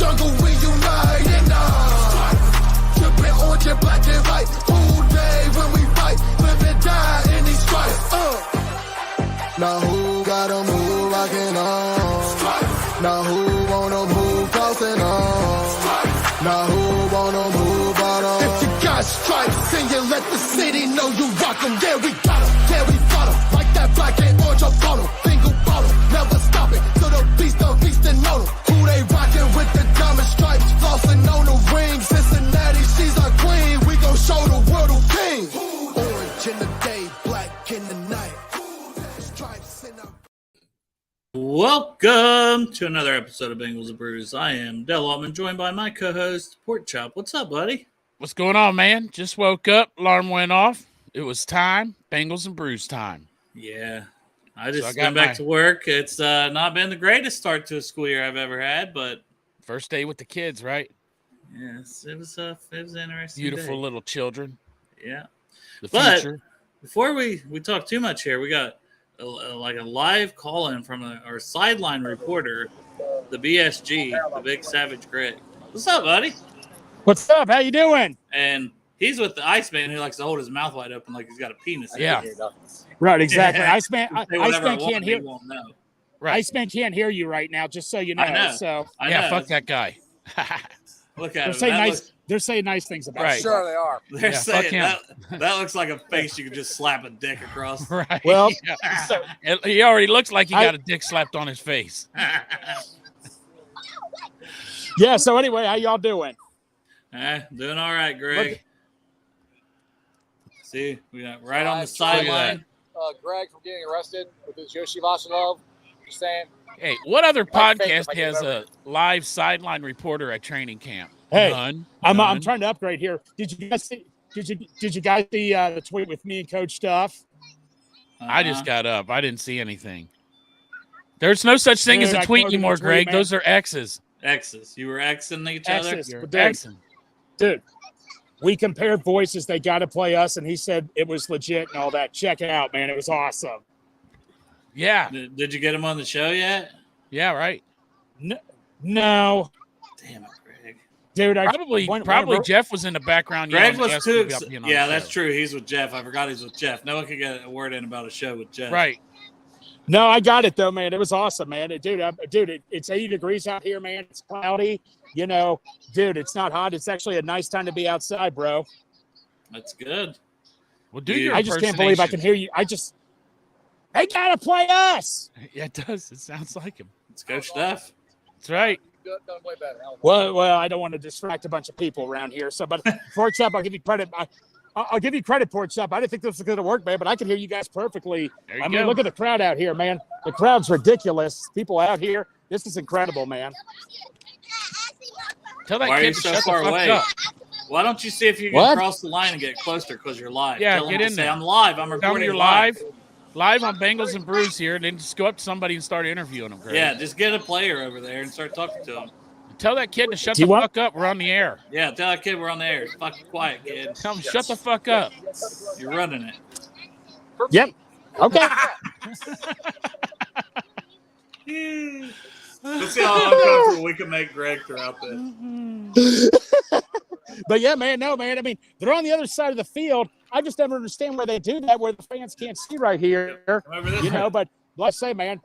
jungle, we united now. Tripping orange and black and white. Whole day when we fight, live and die in these stripes. Now who got 'em, who rockin' on? Now who wanna move crossing on? Now who wanna move out on? If you got stripes and you let the city know you rock 'em, yeah we got 'em, yeah we fought 'em. Like that black and orange on bottle, single bottle, never stop it. So the beast and know 'em. Who they rockin' with the diamond stripes, flossing on the ring. Cincinnati, she's our queen, we gon' show the world who king. Orange in the day, black in the night. Welcome to another episode of Bengals and Brews. I am Del Altman, joined by my co-host, Pork Chop. What's up, buddy? What's going on, man? Just woke up, alarm went off. It was time, Bengals and Brews time. Yeah, I just got back to work. It's not been the greatest start to a school year I've ever had, but first day with the kids, right? Yes, it was interesting. Beautiful day. Little children. Yeah, the But future. before we talk too much here, we got a live call-in from our sideline reporter, the BSG, the Big Savage Greg. What's up, buddy? What's up? How you doing? And he's with the Iceman, who likes to hold his mouth wide open like he's got a penis. Yeah. Right, exactly. Iceman can't hear. Right. Iceman can't hear you right now, just so you know. I know. So I know. Fuck that guy. Look at they're saying nice things about right. him. Sure they are. They're saying that looks like a face you could just slap a dick across. Right. Well, so, he already looks like he got a dick slapped on his face. Yeah. So anyway, how y'all doing? Doing all right, Greg. See, we got right on the sideline. Greg from getting arrested with his Yoshi Vasilov. Just saying. Hey, what other podcast like has a live sideline reporter at training camp? Hey, None. I'm trying to upgrade here. Did you guys see? Did you guys see the tweet with me and Coach Stuff? I just got up. I didn't see anything. There's no such thing as a tweet anymore, Greg. Those are X's. X's. You were Xing each other? You're Xing. Dude, we compared voices. They got to play us, and he said it was legit and all that. Check it out, man. It was awesome. Yeah. Did you get him on the show yet? Yeah, right. No. Damn it, Greg. Dude, probably Jeff was in the background. Greg was too. Yeah, that's true. He's with Jeff. I forgot he's with Jeff. No one could get a word in about a show with Jeff. Right. No, I got it though, man. It was awesome, man. It's 80 degrees out here, man. It's cloudy. You know, dude, it's not hot. It's actually a nice time to be outside, bro. That's good. Well, dude, I just can't believe I can hear you. They gotta play us. Yeah, it does. It sounds like him. Let's go, Steph. That's right. Done way better. Well, I don't want to distract a bunch of people around here. So, but Pork Chop, I'll give you credit. I'll give you credit, Pork Chop. I didn't think this was going to work, man, but I can hear you guys perfectly. I mean, look at the crowd out here, man. The crowd's ridiculous. People out here. This is incredible, man. Tell that Why kid are you to so shut far the fuck away? up. Why don't you see if you can cross the line and get closer because you're live? Yeah, Tell get him in to there. Say, I'm live. I'm Tell recording. me you're live. Live on Bengals and Brews here, and then just go up to somebody and start interviewing them, Greg. Yeah, just get a player over there and start talking to him. Tell that kid to shut the fuck up. We're on the air. Yeah, tell that kid we're on the air. Fucking quiet, kid. Tell him shut the fuck up. You're running it. Yep. Okay. Let's see how uncomfortable we can make Greg throughout this. But yeah, man, no, man. I mean, they're on the other side of the field. I just never understand why they do that, where the fans can't see right here. You know, but let's say, man,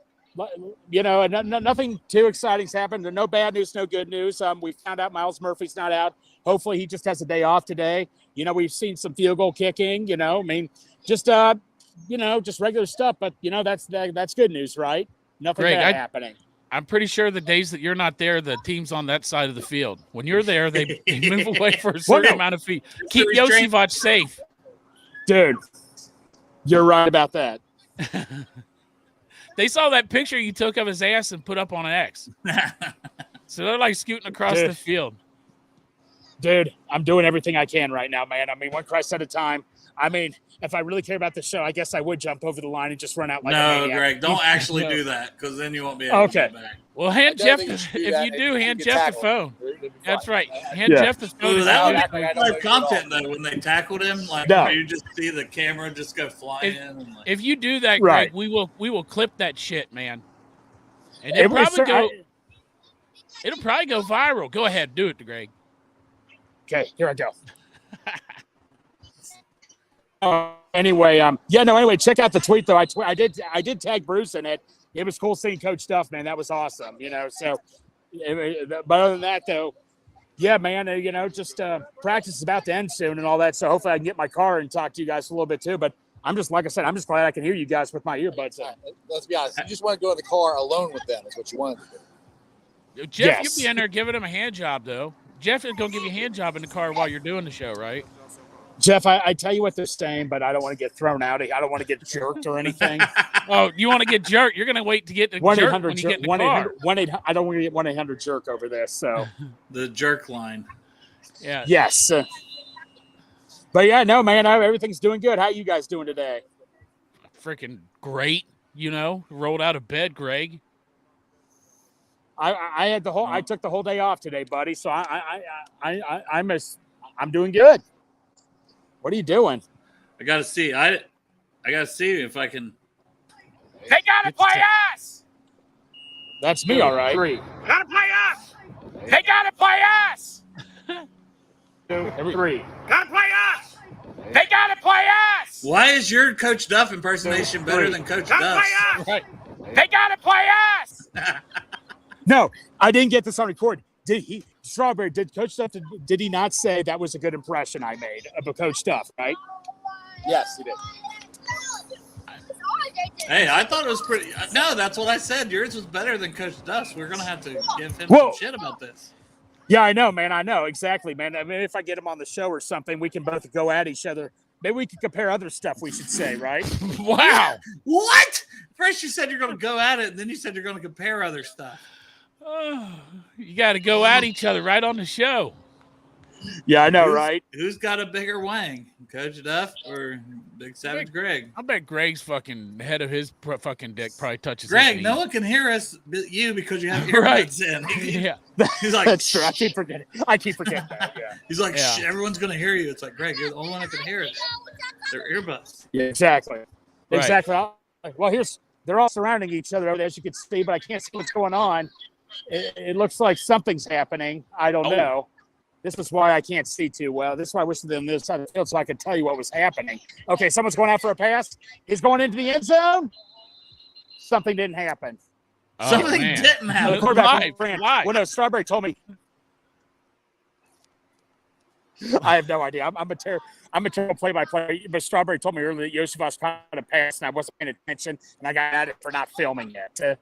you know, nothing too exciting's happened. No bad news, no good news. We found out Miles Murphy's not out. Hopefully, he just has a day off today. You know, we've seen some field goal kicking. You know, I mean, just just regular stuff. But you know, that's good news, right? Nothing bad happening. I'm pretty sure the days that you're not there, the team's on that side of the field. When you're there, they move away for a certain amount of feet. Keep Josivach safe. Dude, you're right about that. They saw that picture you took of his ass and put up on an X. So they're like scooting across the field. Dude, I'm doing everything I can right now, man. I mean, one Christ at a time. I mean, if I really care about the show, I guess I would jump over the line and just run out like a maniac. No, Greg, don't actually do that because then you won't be able to get back. Well, hand Jeff, if you do, hand Jeff the phone. That's right. Hand Jeff the phone. Ooh, that would be live content, though, when they tackled him. Like, you just see the camera just go flying in. And if you do that, Greg, we will clip that shit, man. And it probably go. It'll probably go viral. Go ahead, do it, Greg. Okay, here I go. Anyway, check out the tweet though. I did tag Bruce in it. It was cool seeing Coach Duff, man. That was awesome. So, but other than that though, yeah, man. Just practice is about to end soon and all that. So hopefully I can get my car and talk to you guys a little bit too. But I'm just like I said, I'm just glad I can hear you guys with my earbuds on. Let's be honest. You just want to go in the car alone with them is what you want to do. Jeff, you'll be in there giving him a hand job though. Jeff is gonna give you a hand job in the car while you're doing the show, right? Jeff, I tell you what they're saying, but I don't want to get thrown out. I don't want to get jerked or anything. Oh, you want to get jerked? You're going to wait to get the jerk when you get in the car. 1-800. I don't want to get 1-800 jerk over this. So the jerk line. Yeah. Yes. But yeah, no, man, everything's doing good. How you guys doing today? Freaking great. Rolled out of bed, Greg. I had I took the whole day off today, buddy. So I'm doing good. What are you doing? I gotta see. I gotta see if I can. They gotta play us. That's me, all right. 3. Gotta play us. They gotta play us. 3. Gotta play us. They gotta play us. Why is your Coach Duff impersonation better than Coach Duff's? Right. They gotta play us. No, I didn't get this on record. Did Coach Duff, did he not say that was a good impression I made of a Coach Duff, right? Yes, he did. Hey, I thought it was pretty. No, that's what I said. Yours was better than Coach Duff's. We're gonna have to give him some shit about this. Yeah, I know, man. I know exactly, man. I mean, if I get him on the show or something, we can both go at each other. Maybe we could compare other stuff. We should say, right? Wow. What? First you said you're gonna go at it, and then you said you're gonna compare other stuff. Oh, you got to go at each other right on the show. Yeah, I know, right? Who's got a bigger wang, Coach Duff or Big Savage Greg? I bet Greg's fucking head of his fucking dick probably touches. Greg, no one can hear us but you because you have earbuds in. Yeah, he's like, that's true. I keep forgetting that. Yeah. He's like, everyone's gonna hear you. It's like, Greg, you're the only one that can hear it. They're earbuds. Yeah, exactly. Right. Exactly. Well, they're all surrounding each other, as you can see, but I can't see what's going on. It looks like something's happening. I don't know. This is why I can't see too well. This is why I wish they were on the other side of the field so I could tell you what was happening. Okay, someone's going out for a pass. He's going into the end zone. Something didn't happen. Something didn't happen. The quarterback ran. Well, no, Strawberry told me. I have no idea. I'm a terrible play-by-play. But Strawberry told me earlier that Yosifas caught a pass, and I wasn't paying attention, and I got at it for not filming it.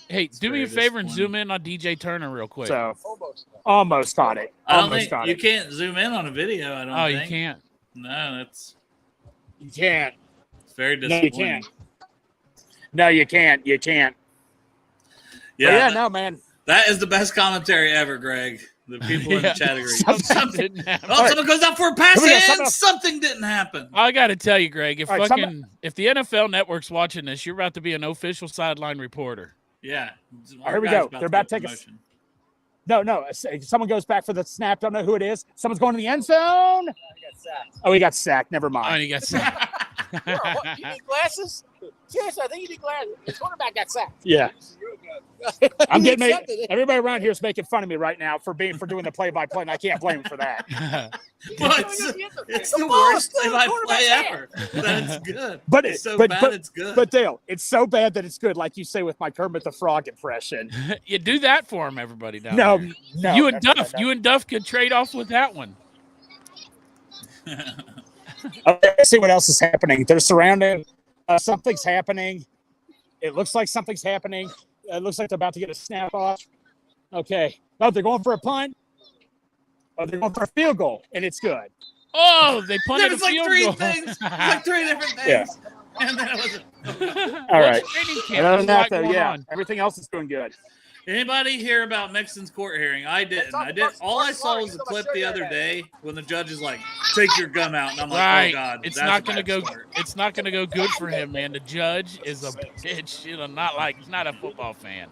Hey, do me a favor and zoom in on DJ Turner real quick. So almost caught it. You can't zoom in on a video. I don't think. Oh, you can't. No, you can't. It's very disappointing. No, you can't. You can't. Yeah, no, man. That is the best commentary ever, Greg. The people in the chat agree. Something didn't happen. Someone goes out for a pass and something didn't happen. I got to tell you, Greg, if the NFL Network's watching this, you're about to be an official sideline reporter. Yeah. Here we go. They're about to take a No. Someone goes back for the snap. Don't know who it is. Someone's going to the end zone. He got sacked. Never mind. Oh, he got sacked. You need glasses? Seriously, I think you need glasses. The quarterback got sacked. Yeah. I'm getting everybody around here is making fun of me right now for doing the play-by-play, and I can't blame them for that. It's the worst play-by-play ever. That's good. But it's so bad it's good. But Dale, it's so bad that it's good, like you say with my Kermit the Frog impression. You do that for him, everybody down there. No. You and Duff could trade off with that one. Okay, let's see what else is happening. They're surrounded. Something's happening. It looks like something's happening. It looks like they're about to get a snap off. Okay. Oh, they're going for a punt. Oh, they're going for a field goal, and it's good. Oh, they punted a field goal. It's like three different things. Yeah. And then it was all right. Other than that, though, everything else is doing good. Anybody hear about Mixon's court hearing? I didn't. All I saw was a clip the other day when the judge is like, "Take your gun out," and I'm like, "Oh God, it's not going to go. It's not going to go good for him, man. The judge is a bitch. He's not a football fan."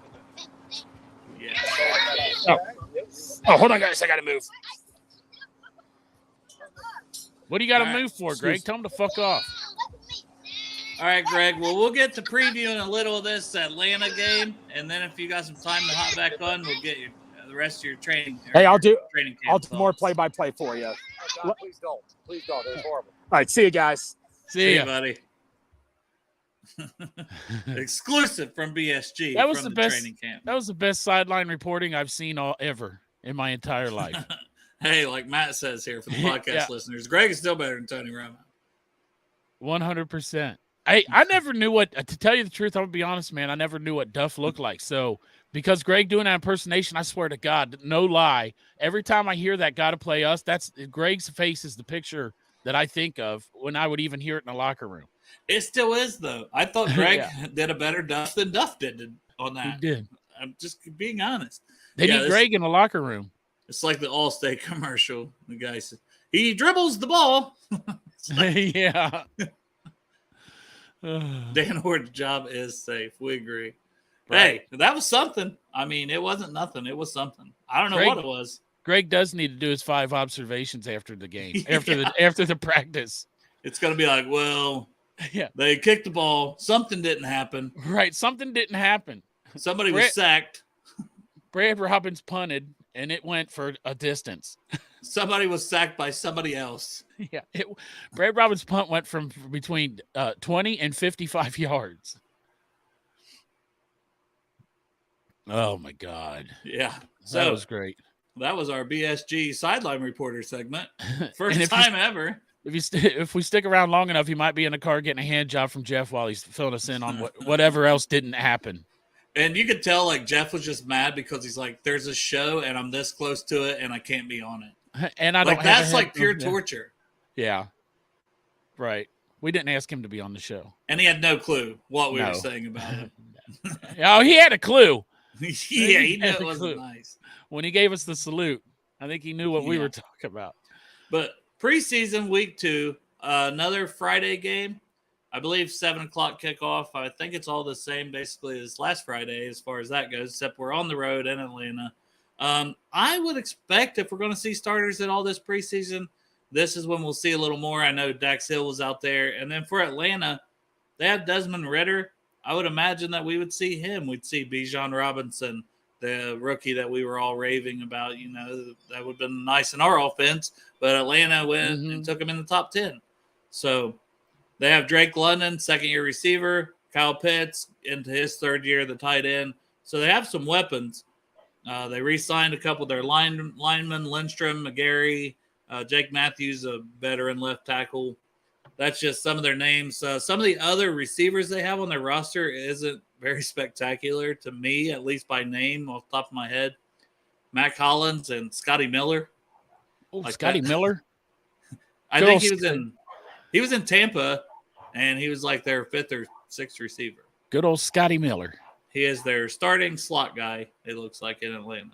Yeah. Oh, hold on, guys. I got to move. What do you got to move for, Greg? Tell him to fuck off. All right, Greg. Well, we'll get to previewing a little of this Atlanta game, and then if you got some time to hop back on, we'll get you the rest of your training. Hey, I'll do more thoughts. play-by-play for you. Oh, God, please don't. Please don't. It's horrible. All right, see you guys. See you, buddy. Exclusive from BSG. That was from the the best training camp. That was the best sideline reporting I've seen ever in my entire life. Hey, like Matt says here for the podcast listeners, Greg is still better than Tony Romo. 100%. I never knew what, to tell you the truth, I'm going to be honest, man, I never knew what Duff looked like. So because Greg doing that impersonation, I swear to God, no lie, every time I hear that "Gotta Play Us," that's Greg's face is the picture that I think of when I would even hear it in the locker room. It still is, though. I thought Greg did a better Duff than Duff did on that. He did. I'm just being honest. They need Greg in the locker room. It's like the Allstate commercial. The guy says, he dribbles the ball. Yeah. Dan Horton's job is safe. We agree. Right. Hey, that was something. I mean, it wasn't nothing. It was something. I don't know what it was. Greg does need to do his 5 observations after the game, after the practice. It's going to be like, well, they kicked the ball. Something didn't happen. Right. Something didn't happen. Somebody was sacked. Brad Robbins punted, and it went for a distance. Somebody was sacked by somebody else. Yeah. Brad Robbins' punt went from between 20 and 55 yards. Oh, my God. Yeah. So that was great. That was our BSG sideline reporter segment. First time ever. If we stick around long enough, you might be in the car getting a hand job from Jeff while he's filling us in on whatever else didn't happen. And you could tell, like, Jeff was just mad because he's like, there's a show and I'm this close to it and I can't be on it. And I don't like, that's like pure torture. Yeah. Right. We didn't ask him to be on the show. And he had no clue what we were saying about it. Oh, he had a clue. Yeah, he knew it wasn't nice. When he gave us the salute, I think he knew what we were talking about. But preseason week 2, another Friday game. I believe 7 o'clock kickoff. I think it's all the same basically as last Friday as far as that goes, except we're on the road in Atlanta. I would expect if we're going to see starters in all this preseason, this is when we'll see a little more. I know Dax Hill was out there. And then for Atlanta, they have Desmond Ridder. I would imagine that we would see him. We'd see Bijan Robinson, the rookie that we were all raving about. You know, that would have been nice in our offense. But Atlanta went and took him in the top 10. So they have Drake London, second-year receiver. Kyle Pitts into his third year, the tight end. So they have some weapons. They re-signed a couple of their linemen, Lindstrom, McGarry, Jake Matthews, a veteran left tackle. That's just some of their names. Some of the other receivers they have on their roster isn't very spectacular to me, at least by name off the top of my head. Mac Hollins and Scotty Miller. Oh, like Scotty Miller? I think he was in Tampa, and he was like their 5th or 6th receiver. Good old Scotty Miller. He is their starting slot guy, it looks like, in Atlanta.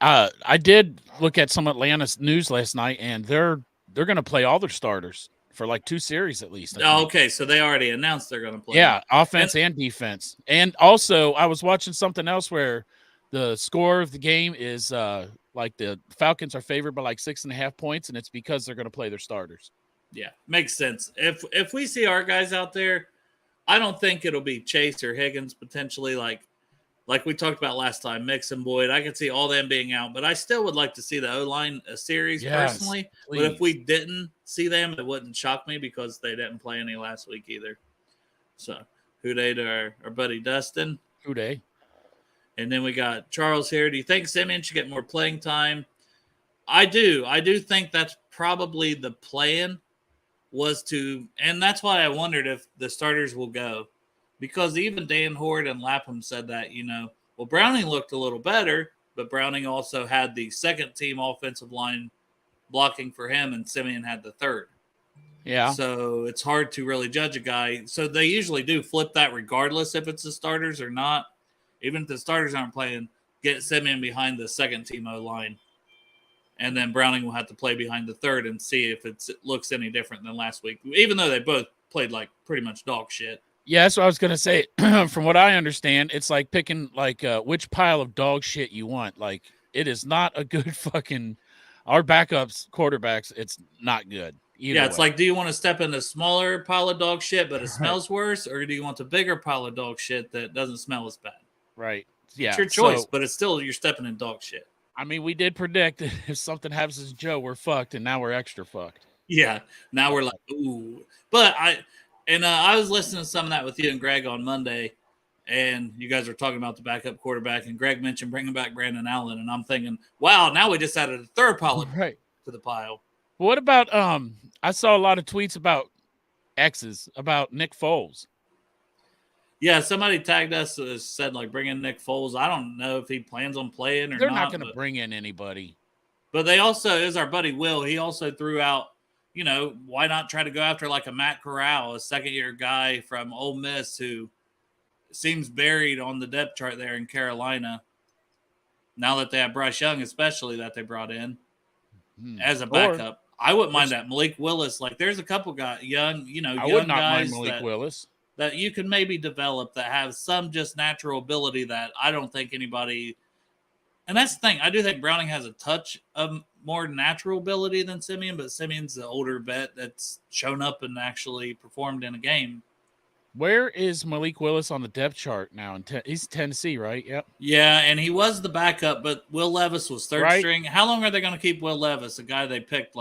I did look at some Atlanta news last night, and they're going to play all their starters for like 2 series at least. Oh, okay, so they already announced they're going to play. Yeah, offense and defense. And also, I was watching something else where the score of the game is like the Falcons are favored by like 6.5 points, and it's because they're going to play their starters. Yeah, makes sense. If we see our guys out there, I don't think it'll be Chase or Higgins potentially like we talked about last time, Mix and Boyd. I could see all them being out, but I still would like to see the O-line series personally. Please. But if we didn't see them, it wouldn't shock me because they didn't play any last week either. So, hooday to our buddy Dustin. Hooday. And then we got Charles here. Do you think Simeon should get more playing time? I do. I do think that's probably the plan was to – and that's why I wondered if the starters will go. Because even Dan Horde and Lapham said that, you know, well, Browning looked a little better, but Browning also had the second-team offensive line blocking for him, and Simeon had the third. Yeah. So it's hard to really judge a guy. So they usually do flip that regardless if it's the starters or not. Even if the starters aren't playing, get Simeon behind the second-team O-line. And then Browning will have to play behind the third and see if it looks any different than last week, even though they both played like pretty much dog shit. Yeah, that's what I was going to say. From what I understand, it's like picking like which pile of dog shit you want. Like, it is not a good fucking – our backups, quarterbacks, it's not good. Either it's way. like, do you want to step in a smaller pile of dog shit, but it smells worse, or do you want the bigger pile of dog shit that doesn't smell as bad? Right. Yeah. It's your choice, So, but it's still you're stepping in dog shit. I mean, we did predict that if something happens to Joe, we're fucked, and now we're extra fucked. Yeah. Now we're like, ooh. But I was listening to some of that with you and Greg on Monday, and you guys were talking about the backup quarterback, and Greg mentioned bringing back Brandon Allen, and I'm thinking, wow, now we just added a third pile Right. to the pile. What about I saw a lot of tweets about X's about Nick Foles. Yeah, somebody tagged us said like bring in Nick Foles. I don't know if he plans on playing or They're not. not going to bring in anybody. But they also, is our buddy Will, he also threw out, why not try to go after like a Matt Corral, a second-year guy from Ole Miss who seems buried on the depth chart there in Carolina. Now that they have Bryce Young, especially that they brought in as a backup. I wouldn't mind that. Malik Willis, like there's a couple guys, young guys Willis that you can maybe develop that have some just natural ability that I don't think anybody. And that's the thing. I do think Browning has a touch of more natural ability than Simeon, but Simeon's the older vet that's shown up and actually performed in a game. Where is Malik Willis on the depth chart now? He's Tennessee, right? Yep. Yeah, and he was the backup, but Will Levis was third string. How long are they going to keep Will Levis, a guy they picked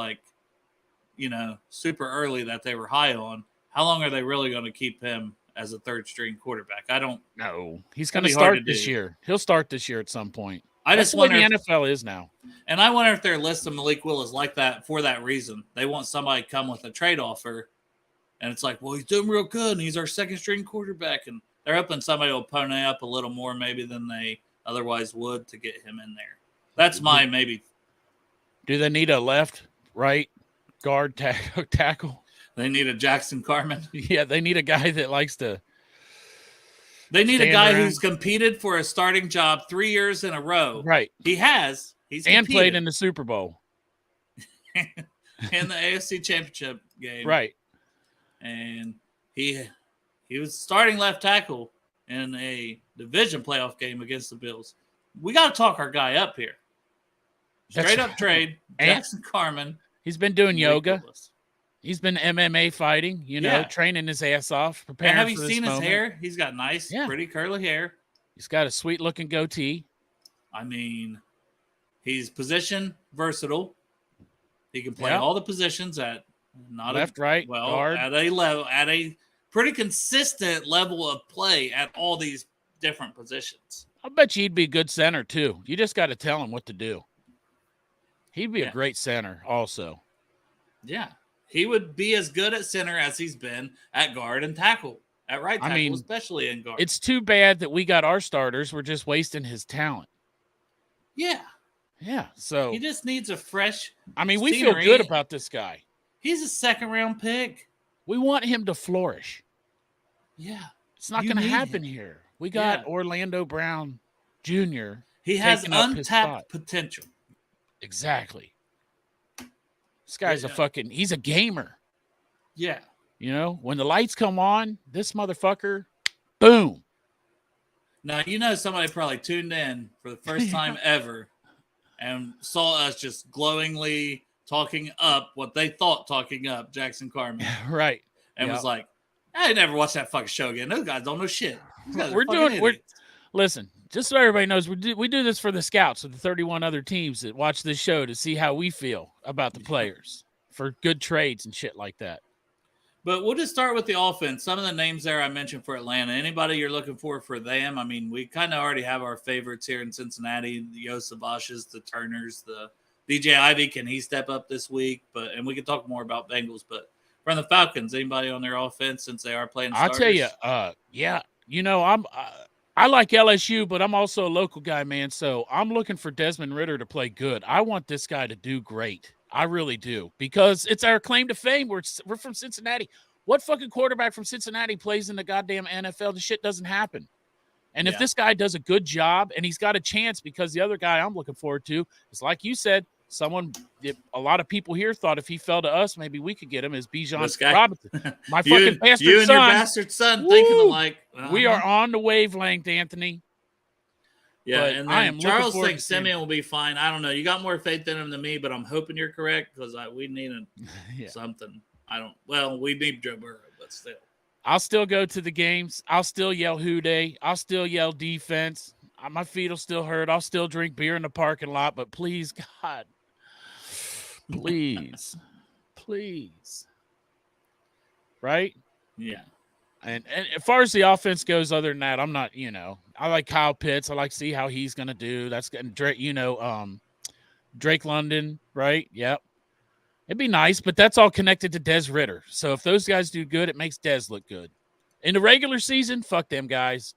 super early that they were high on? How long are they really going to keep him as a third string quarterback? I don't know. He's going to start this year. He'll start this year at some point. That's just wonder the NFL is now. And I wonder if they're listing Malik Willis like that for that reason. They want somebody to come with a trade offer. And it's like, well, he's doing real good, and he's our second-string quarterback. And they're hoping somebody will pony up a little more maybe than they otherwise would to get him in there. That's my maybe. Do they need a left, right guard tackle? They need a Jackson Carman. Yeah, they need a guy that likes to. They need a guy who's competed for a starting job 3 years in a row. Right. He has. He's and played in the Super Bowl. In the AFC Championship game. Right. And he was starting left tackle in a division playoff game against the Bills. We got to talk our guy up here. Straight up trade, Jackson Carman. He's been doing yoga. He's been MMA fighting, training his ass off, preparing have you for this seen moment. His hair? He's got nice, pretty curly hair. He's got a sweet-looking goatee. I mean, he's position versatile. He can play all the positions at not left, right, guard. At a pretty consistent level of play at all these different positions. I bet you he'd be a good center too. You just got to tell him what to do. He'd be a great center also. Yeah. He would be as good at center as he's been at guard and tackle. At right tackle, especially in guard. It's too bad that we got our starters. We're just wasting his talent. Yeah. Yeah. So he just needs a fresh we feel good about this guy. He's a second-round pick. We want him to flourish. Yeah. It's not going to happen here. We got Orlando Brown Jr. He has untapped potential. Exactly. This guy's he's a gamer. Yeah. When the lights come on, this motherfucker, boom. Now, somebody probably tuned in for the first time ever and saw us just glowingly talking up what they thought talking up Jackson Carman. Right. And was like, I never watched that fucking show again. Those guys don't know shit. Listen, just so everybody knows, we do this for the scouts of the 31 other teams that watch this show to see how we feel about the players for good trades and shit like that. But we'll just start with the offense. Some of the names there I mentioned for Atlanta. Anybody you're looking for them? I mean, we kind of already have our favorites here in Cincinnati, the Yosavashes, the Turners, the DJ Ivy. Can he step up this week? And we can talk more about Bengals. But from the Falcons, anybody on their offense since they are playing starters? I'll tell you, I like LSU, but I'm also a local guy, man. So I'm looking for Desmond Ridder to play good. I want this guy to do great. I really do, because it's our claim to fame. We're from Cincinnati. What fucking quarterback from Cincinnati plays in the goddamn NFL? This shit doesn't happen. And if this guy does a good job and he's got a chance, because the other guy I'm looking forward to is, like you said, a lot of people here thought if he fell to us, maybe we could get him, as Bijan Robinson. My fucking bastard son. You and your bastard son thinking like. We are on the wavelength, Anthony. Yeah, But and I then am Charles looking forward thinks to seeing- Simeon will be fine. I don't know. You got more faith in him than me, but I'm hoping you're correct because we need Yeah. something. We need Joe Burrow, but still. I'll still go to the games. I'll still yell "Who Dey." I'll still yell defense. My feet will still hurt. I'll still drink beer in the parking lot. But please, God, please, please, right? Yeah. And as far as the offense goes, other than that, I'm not. I like Kyle Pitts. I like to see how he's gonna do. That's getting Drake. Drake London, right? Yep. It'd be nice, but that's all connected to Des Ridder. So if those guys do good, it makes Des look good. In the regular season, fuck them guys.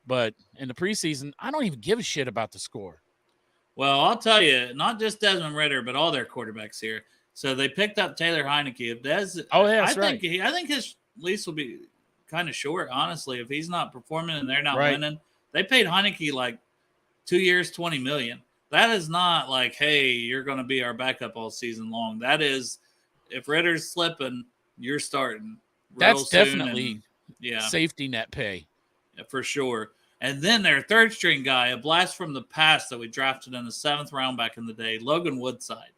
But in the preseason, I don't even give a shit about the score. Well, I'll tell you, not just Desmond Ridder, but all their quarterbacks here. So they picked up Taylor Heineke. If Des, that's right. I think his lease will be kind of short, honestly. If he's not performing and they're not Right. winning, they paid Heineke like 2 years, $20 million. That is not like, hey, you're going to be our backup all season long. That is, if Ritter's slipping, you're starting. That's definitely yeah, safety net pay. Yeah, for sure. And then their third string guy, a blast from the past that we drafted in the 7th round back in the day, Logan Woodside.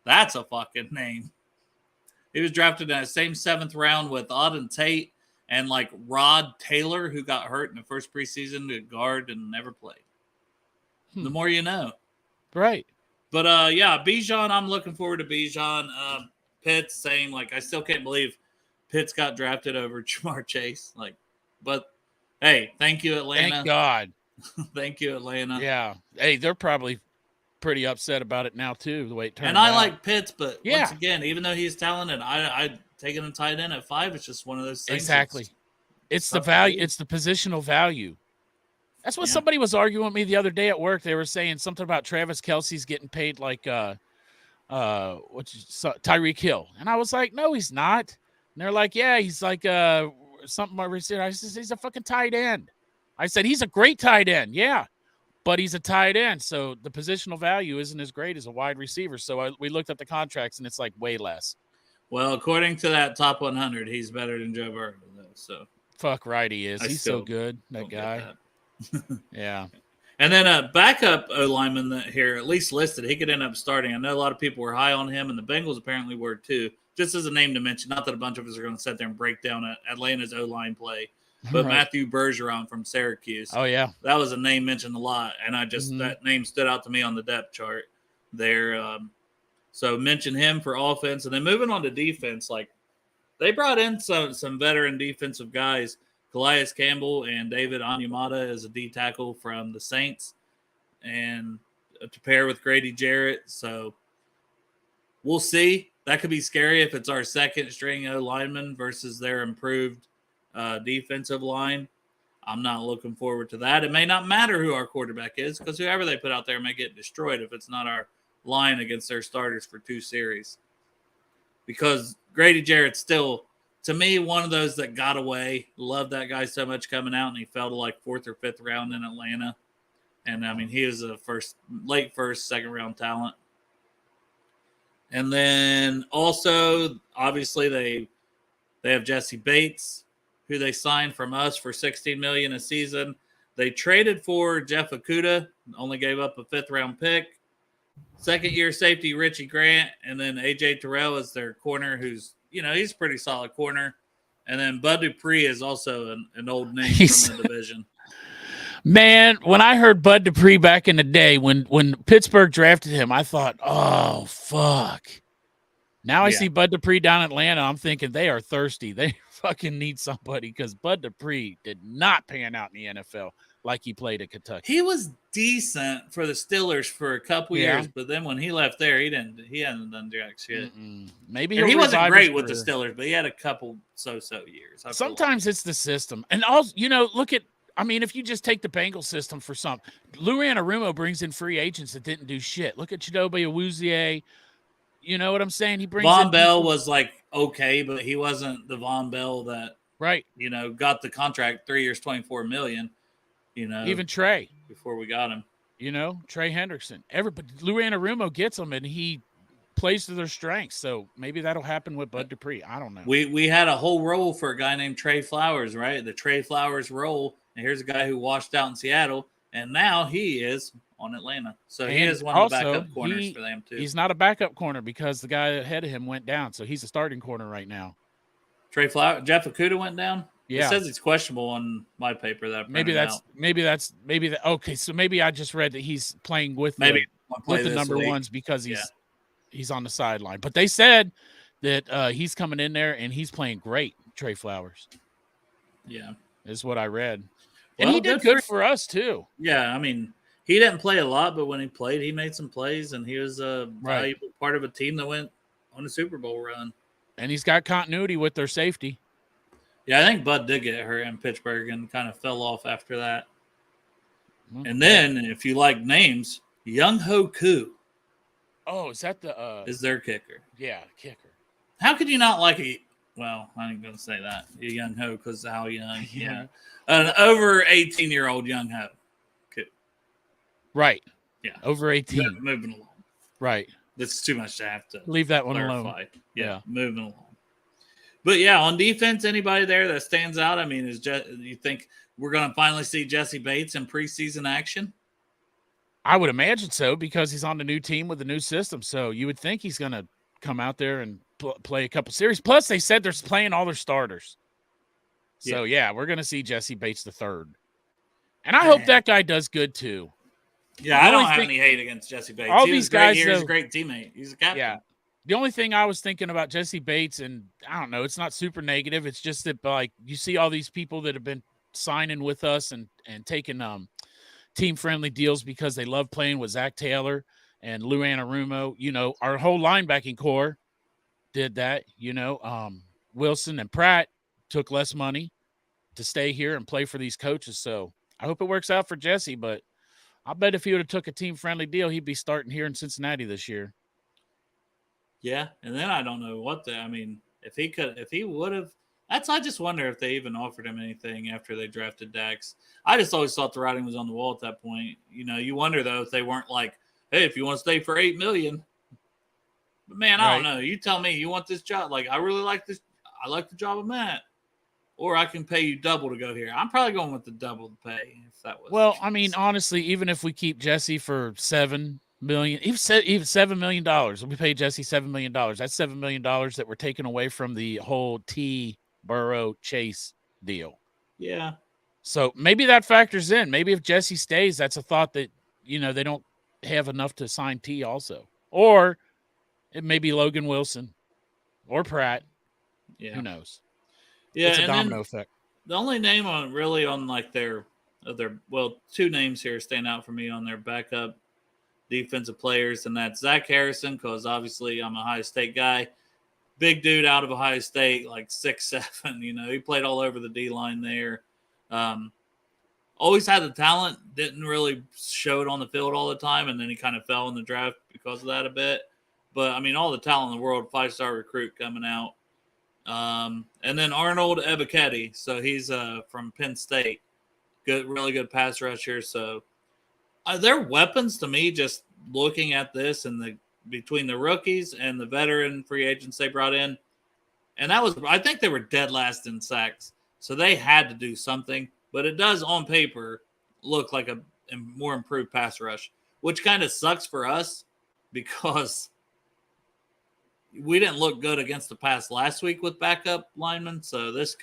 That's a fucking name. He was drafted in the same 7th round with Auden Tate and like Rod Taylor, who got hurt in the first preseason to guard and never played. The more you know. Right. But Bijan, I'm looking forward to Bijan. Pitts, same. Like, I still can't believe Pitts got drafted over Jamar Chase. But hey, thank you, Atlanta. Thank God. Thank you, Atlanta. Yeah. Hey, they're probably pretty upset about it now too, the way it turned And out. I like Pitts, but Yeah. once again, even though he's talented, I taking him tight end at 5. It's just one of those things. Exactly. It's the value. It's the positional value. That's what somebody was arguing with me the other day at work. They were saying something about Travis Kelce's getting paid like Tyreek Hill. And I was like, no, he's not. And they're like, yeah, he's like something over here. I said, he's a fucking tight end. I said, he's a great tight end. Yeah, but he's a tight end. So the positional value isn't as great as a wide receiver. So we looked at the contracts and it's like way less. Well, according to that top 100, he's better than Joe Burrow, though. So fuck right, he is. He's so good, that guy. Yeah. And then a backup O lineman that here, at least listed, he could end up starting. I know a lot of people were high on him, and the Bengals apparently were too. Just as a name to mention, not that a bunch of us are going to sit there and break down Atlanta's O line play, but Right. Matthew Bergeron from Syracuse. Oh yeah, that was a name mentioned a lot, and I just that name stood out to me on the depth chart there. So mention him for offense, and then moving on to defense, like they brought in some veteran defensive guys. Calais Campbell and David Onyemata as a D tackle from the Saints, and to pair with Grady Jarrett. So we'll see. That could be scary if it's our second string O lineman versus their improved defensive line. I'm not looking forward to that. It may not matter who our quarterback is because whoever they put out there may get destroyed if it's not our line against their starters for 2 series. Because Grady Jarrett's still, to me, one of those that got away. Love that guy so much coming out, and he fell to like 4th or 5th round in Atlanta. And I mean, he is a late first, second round talent. And then also, obviously, they have Jesse Bates, who they signed from us for $16 million a season. They traded for Jeff Okudah, only gave up a 5th round pick. Second-year safety Richie Grant, and then A.J. Terrell is their corner, who's, he's a pretty solid corner. And then Bud Dupree is also an old name from the division. Man, when I heard Bud Dupree back in the day, when Pittsburgh drafted him, I thought, oh, fuck. Now I see Bud Dupree down in Atlanta. I'm thinking they are thirsty. They fucking need somebody because Bud Dupree did not pan out in the NFL like he played at Kentucky. He was decent for the Steelers for a couple years, but then when he left there, he hasn't done jack shit. Maybe he wasn't great with the Steelers, but he had a couple so-so years. Sometimes it's the system. And also, look at, if you just take the Bengals system for something, Lou Anarumo brings in free agents that didn't do shit. Look at Chidobe Awuzie. You know what I'm saying? He brings Von Bell was like okay, but he wasn't the Von Bell that got the contract 3 years, $24 million. Even Trey before we got him. Trey Hendrickson. Everybody, Lou Anarumo gets them, and he plays to their strengths. So maybe that'll happen with Bud Dupree. I don't know. We had a whole role for a guy named Trey Flowers, right? The Trey Flowers role. And here's a guy who washed out in Seattle. and now he is on Atlanta. So he And is one of the also, backup corners for them too. He's not a backup corner because the guy ahead of him went down, so he's a starting corner right now. Trey Flower, Jeff Okudah went down. Yeah, it says he's questionable on my paper that I printed out. Okay, so maybe I just read that he's playing with the number week. ones because he's on the sideline. But they said that he's coming in there and he's playing great. Trey Flowers. Yeah, is what I read. Well, and he did good for us too. Yeah, I mean, he didn't play a lot, but when he played, he made some plays, and he was a valuable part of a team that went on a Super Bowl run. And he's got continuity with their safety. Yeah, I think Bud did get hurt in Pittsburgh and kind of fell off after that. And then, if you like names, Young Ho Koo. Oh, is that the is their kicker? Yeah, kicker. How could you not like a? Well, I ain't gonna say that. Young Ho, because how young? Yeah, an over 18-year-old Young Ho. Koo. Right. Yeah. Over 18. Yeah, moving along. Right. That's too much to have to leave that clarify. One alone. Yeah, moving along. But yeah, on defense, anybody there that stands out? I mean, you think we're going to finally see Jesse Bates in preseason action? I would imagine so because he's on the new team with the new system. So you would think he's going to come out there and play a couple series. Plus, they said they're playing all their starters. So, yeah, we're going to see Jesse Bates the third. And I hope that guy does good, too. Yeah, I don't have any hate against Jesse Bates. All these guys, he's a great teammate. He's a captain. Yeah. The only thing I was thinking about Jesse Bates, and I don't know, it's not super negative. It's just that, like, you see all these people that have been signing with us and taking team-friendly deals because they love playing with Zach Taylor and Lou Anarumo. You know, our whole linebacking core did that. You know, Wilson and Pratt took less money to stay here and play for these coaches. So I hope it works out for Jesse, but I bet if he would have took a team-friendly deal, he'd be starting here in Cincinnati this year. Yeah, and then I don't know if he would have. I just wonder if they even offered him anything after they drafted Dax. I just always thought the writing was on the wall at that point. You know, you wonder though if they weren't like, hey, if you want to stay for $8 million. But man, I don't know. You tell me you want this job. Like, I really like this. I like the job I'm at. Or I can pay you double to go here. I'm probably going with the double to pay if that was. Well, I mean, honestly, even if we keep Jesse for $7 million, even $7 million, we pay Jesse $7 million. That's $7 million that we're taking away from the whole T Burrow Chase deal. Yeah. So maybe that factors in. Maybe if Jesse stays, that's a thought that, you know, they don't have enough to sign T also. Or it may be Logan Wilson or Pratt. Yeah. Who knows? Yeah, it's a domino effect. The only name on like their two names here stand out for me on their backup defensive players, and that's Zach Harrison, because obviously I'm a Ohio State guy. Big dude out of Ohio State, like 6'7". You know, he played all over the D-line there. Always had the talent, didn't really show it on the field all the time, and then he kind of fell in the draft because of that a bit. But, I mean, all the talent in the world, 5-star recruit coming out. And then Arnold Ebiketie, so he's from Penn State. Really good pass rusher. So they're weapons to me, just looking at this and between the rookies and the veteran free agents they brought in. And I think they were dead last in sacks. So they had to do something, but it does on paper look like a more improved pass rush, which kind of sucks for us because we didn't look good against the pass last week with backup linemen. So this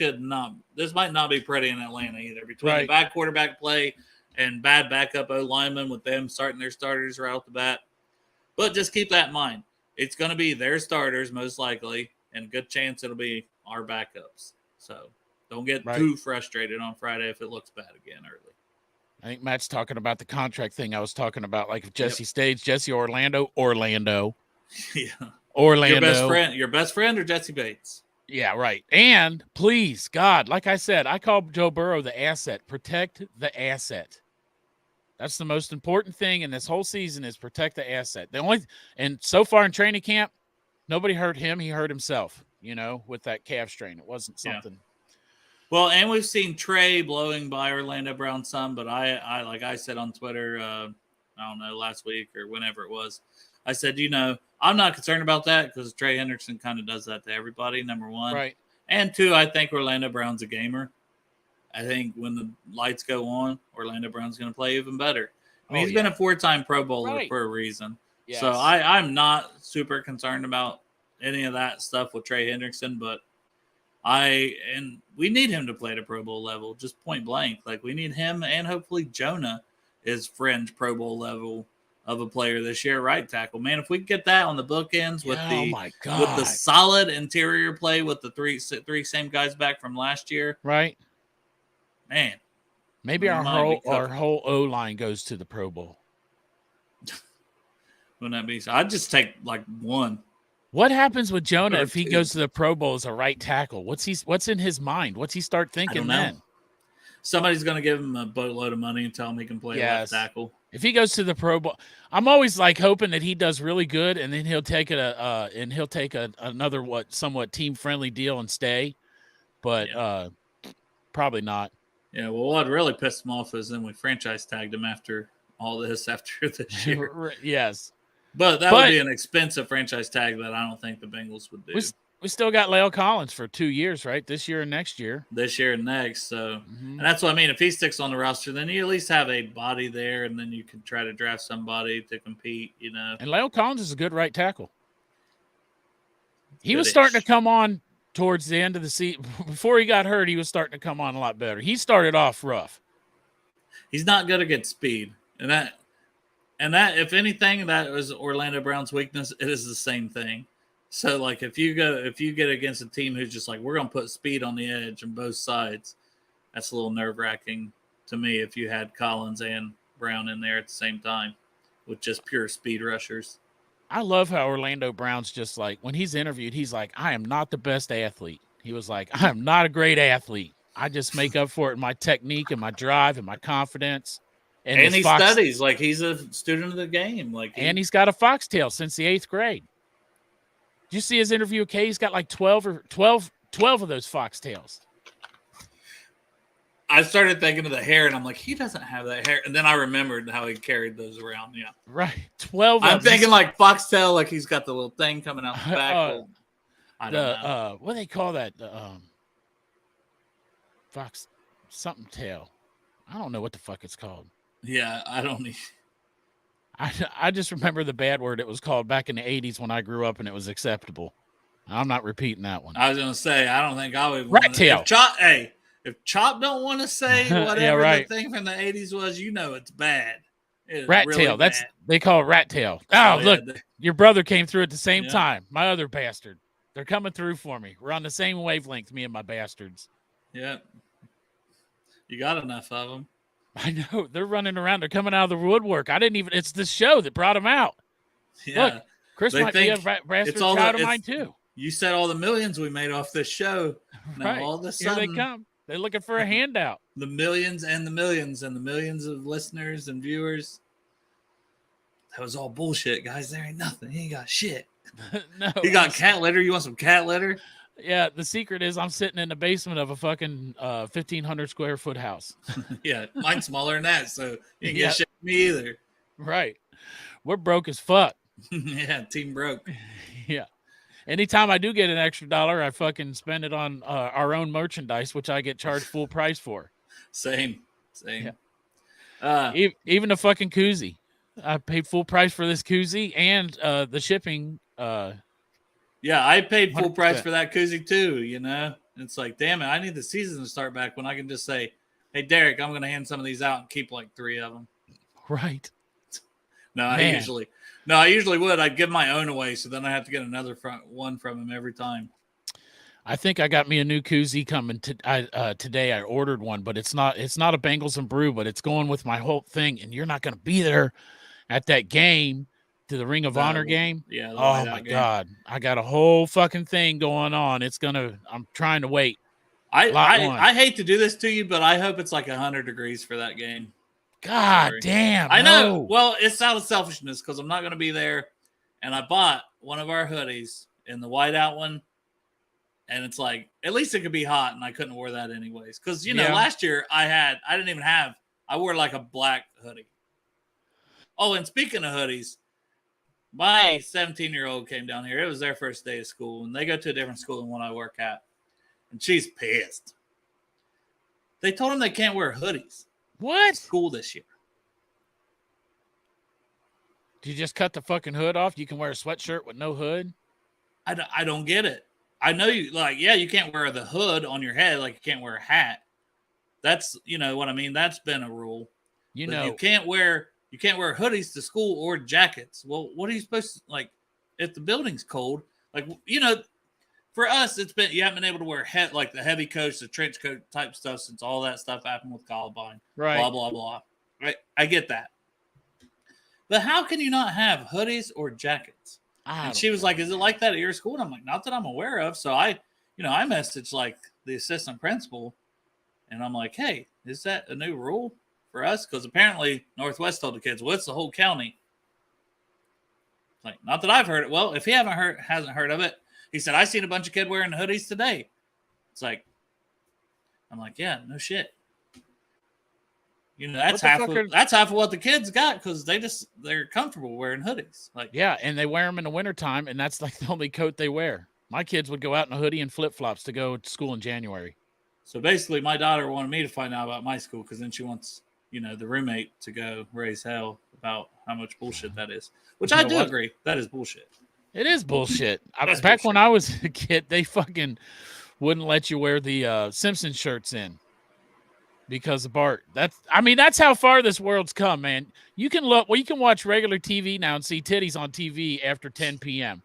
might not be pretty in Atlanta either, between the bad quarterback play and bad backup O linemen with them starting their starters right off the bat. But just keep that in mind. It's going to be their starters most likely, and a good chance it'll be our backups. So don't get too frustrated on Friday if it looks bad again early. I think Matt's talking about the contract thing I was talking about. Like if Jesse stays, Jesse Orlando. Yeah. Orlando. Your best friend or Jesse Bates? Yeah, right. And please, God, like I said, I call Joe Burrow the asset. Protect the asset. That's the most important thing in this whole season is protect the asset. And so far in training camp, nobody hurt him. He hurt himself, you know, with that calf strain. It wasn't something. Yeah. Well, and we've seen Trey blowing by Orlando Brown some, but I like I said on Twitter, I don't know, last week or whenever it was, I said, you know, I'm not concerned about that because Trey Hendrickson kind of does that to everybody, number one. Right. And two, I think Orlando Brown's a gamer. I think when the lights go on, Orlando Brown's going to play even better. I mean, Oh, he's yeah. been a 4-time Pro Bowler Right. for a reason. Yes. So I'm not super concerned about any of that stuff with Trey Hendrickson, but we need him to play at a Pro Bowl level, just point blank. Like, we need him, and hopefully Jonah is fringe Pro Bowl level of a player this year, right tackle. Man, if we get that on the bookends with the solid interior play with the three same guys back from last year, right? Man, maybe our whole O line goes to the Pro Bowl. Wouldn't that be? I'd just take like one. What happens with Jonah if he goes to the Pro Bowl as a right tackle? What's in his mind? What's he start thinking then? Somebody's going to give him a boatload of money and tell him he can play left tackle. If he goes to the Pro Bowl, I'm always like hoping that he does really good, and then he'll take another somewhat team friendly deal and stay. But probably not. Yeah, well, what really pissed him off is then we franchise tagged him after all this this year. Yes. But that would be an expensive franchise tag that I don't think the Bengals would do. We still got La'el Collins for 2 years, right? This year and next year. This year and next. So, and that's what I mean. If he sticks on the roster, then you at least have a body there, and then you can try to draft somebody to compete, you know. And La'el Collins is a good right tackle. He was starting to come on towards the end of the season. Before he got hurt, he was starting to come on a lot better. He started off rough. He's not good against speed. And that, if anything, that was Orlando Brown's weakness. It is the same thing. So, like, if you get against a team who's just like, we're going to put speed on the edge on both sides, that's a little nerve-wracking to me if you had Collins and Brown in there at the same time with just pure speed rushers. I love how Orlando Brown's just like, when he's interviewed, he's like, I am not the best athlete. He was like, I am not a great athlete. I just make up for it in my technique and my drive and my confidence. And he studies like he's a student of the game. And he's got a foxtail since the 8th grade. Did you see his interview with Kay? He's got like 12 of those foxtails. I started thinking of the hair, and I'm like, he doesn't have that hair. And then I remembered how he carried those around. Yeah, right. 12. I'm thinking like foxtail, like he's got the little thing coming out the back. I don't know. What do they call that? Fox something tail. I don't know what the fuck it's called. Yeah, I don't. I just remember the bad word it was called back in the 80s when I grew up, and it was acceptable. I'm not repeating that one. I was gonna say I don't think I would. Rat tail. If Chop don't want to say whatever the thing from the 80s was, you know it's bad. Rat really tail. Bad. They call it rat tail. Oh, look, your brother came through at the same time. My other bastard. They're coming through for me. We're on the same wavelength, me and my bastards. Yeah. You got enough of them. I know. They're running around. They're coming out of the woodwork. It's the show that brought them out. Yeah. Look, Chris might be a bastard child of mine too. You said all the millions we made off this show. Now right. all of a sudden, here they come. They're looking for a handout. The millions and the millions and the millions of listeners and viewers. That was all bullshit, guys. There ain't nothing. He ain't got shit. No. You got cat litter? You want some cat litter? Yeah, the secret is I'm sitting in the basement of a fucking 1,500 square foot house. Yeah, mine's smaller than that, so you ain't get shit from me either. Right. We're broke as fuck. Yeah, team broke. Yeah. Anytime I do get an extra dollar, I fucking spend it on our own merchandise, which I get charged full price for. Same. Yeah. Even a fucking koozie. I paid full price for this koozie and the shipping. Yeah, I paid full price for that koozie too, you know? It's like, damn it, I need the season to start back when I can just say, hey, Derek, I'm going to hand some of these out and keep like 3 of them. Right. No, I usually would. I'd give my own away, so then I have to get another one from him every time. I think I got me a new koozie coming today. I ordered one, but it's not a Bengals and Brew, but it's going with my whole thing, and you're not going to be there at that game. To the Ring of Honor game? Yeah. Oh, my God. I got a whole fucking thing going on. I'm trying to wait. I hate to do this to you, but I hope it's like 100 degrees for that game. God damn. I know. Well, it's out of selfishness because I'm not going to be there. And I bought one of our hoodies in the whiteout one. And it's like, at least it could be hot. And I couldn't wear that anyways. Because, last year I wore like a black hoodie. Oh, and speaking of hoodies, my 17-year-old came down here. It was their first day of school, and they go to a different school than one I work at. And she's pissed. They told them they can't wear hoodies What? to school this year. Do you just cut the fucking hood off? You can wear a sweatshirt with no hood? I don't get it. I know you you can't wear the hood on your head like you can't wear a hat. That's what I mean. That's been a rule. You But know, you can't wear hoodies to school or jackets. Well, what are you supposed to like if the building's cold? Like for us, it's been you haven't been able to wear like the heavy coats, the trench coat type stuff since all that stuff happened with Columbine. right? Blah blah blah. Right, I get that. But how can you not have hoodies or jackets? And she was like, "Is it like that at your school?" And I'm like, "Not that I'm aware of." So I messaged like the assistant principal, and I'm like, "Hey, is that a new rule for us?" Because apparently Northwest told the kids, "Well, it's the whole county." Like, not that I've heard it. Well, if he hasn't heard of it, he said, "I seen a bunch of kids wearing hoodies today." It's like, I'm like, "Yeah, no shit." That's half of what the kids got because they're comfortable wearing hoodies. Like, yeah, and they wear them in the wintertime, and that's like the only coat they wear. My kids would go out in a hoodie and flip-flops to go to school in January. So basically, my daughter wanted me to find out about my school because then she wants, the roommate to go raise hell about how much bullshit that is. Which I do agree. That is bullshit. It is bullshit. Back bullshit. when I was a kid, they fucking wouldn't let you wear the Simpson shirts in. Because of Bart. That's how far this world's come, man. You can watch regular TV now and see titties on TV after 10 p.m.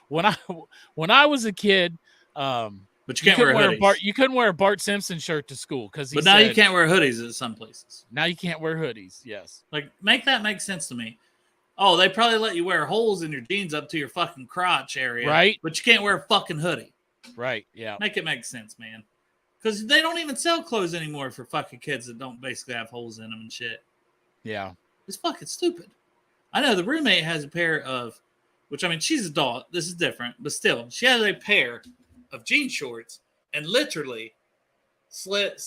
When I was a kid, but you can't wear hoodies. You couldn't wear a Bart Simpson shirt to school because now you can't wear hoodies at some places. Now you can't wear hoodies. Yes, like make that make sense to me. Oh, they probably let you wear holes in your jeans up to your fucking crotch area, right? But you can't wear a fucking hoodie, right? Yeah, make it make sense, man. Because they don't even sell clothes anymore for fucking kids that don't basically have holes in them and shit. Yeah. It's fucking stupid. I know the roommate has a pair of, she's an adult. This is different. But still, she has a pair of jean shorts and literally slit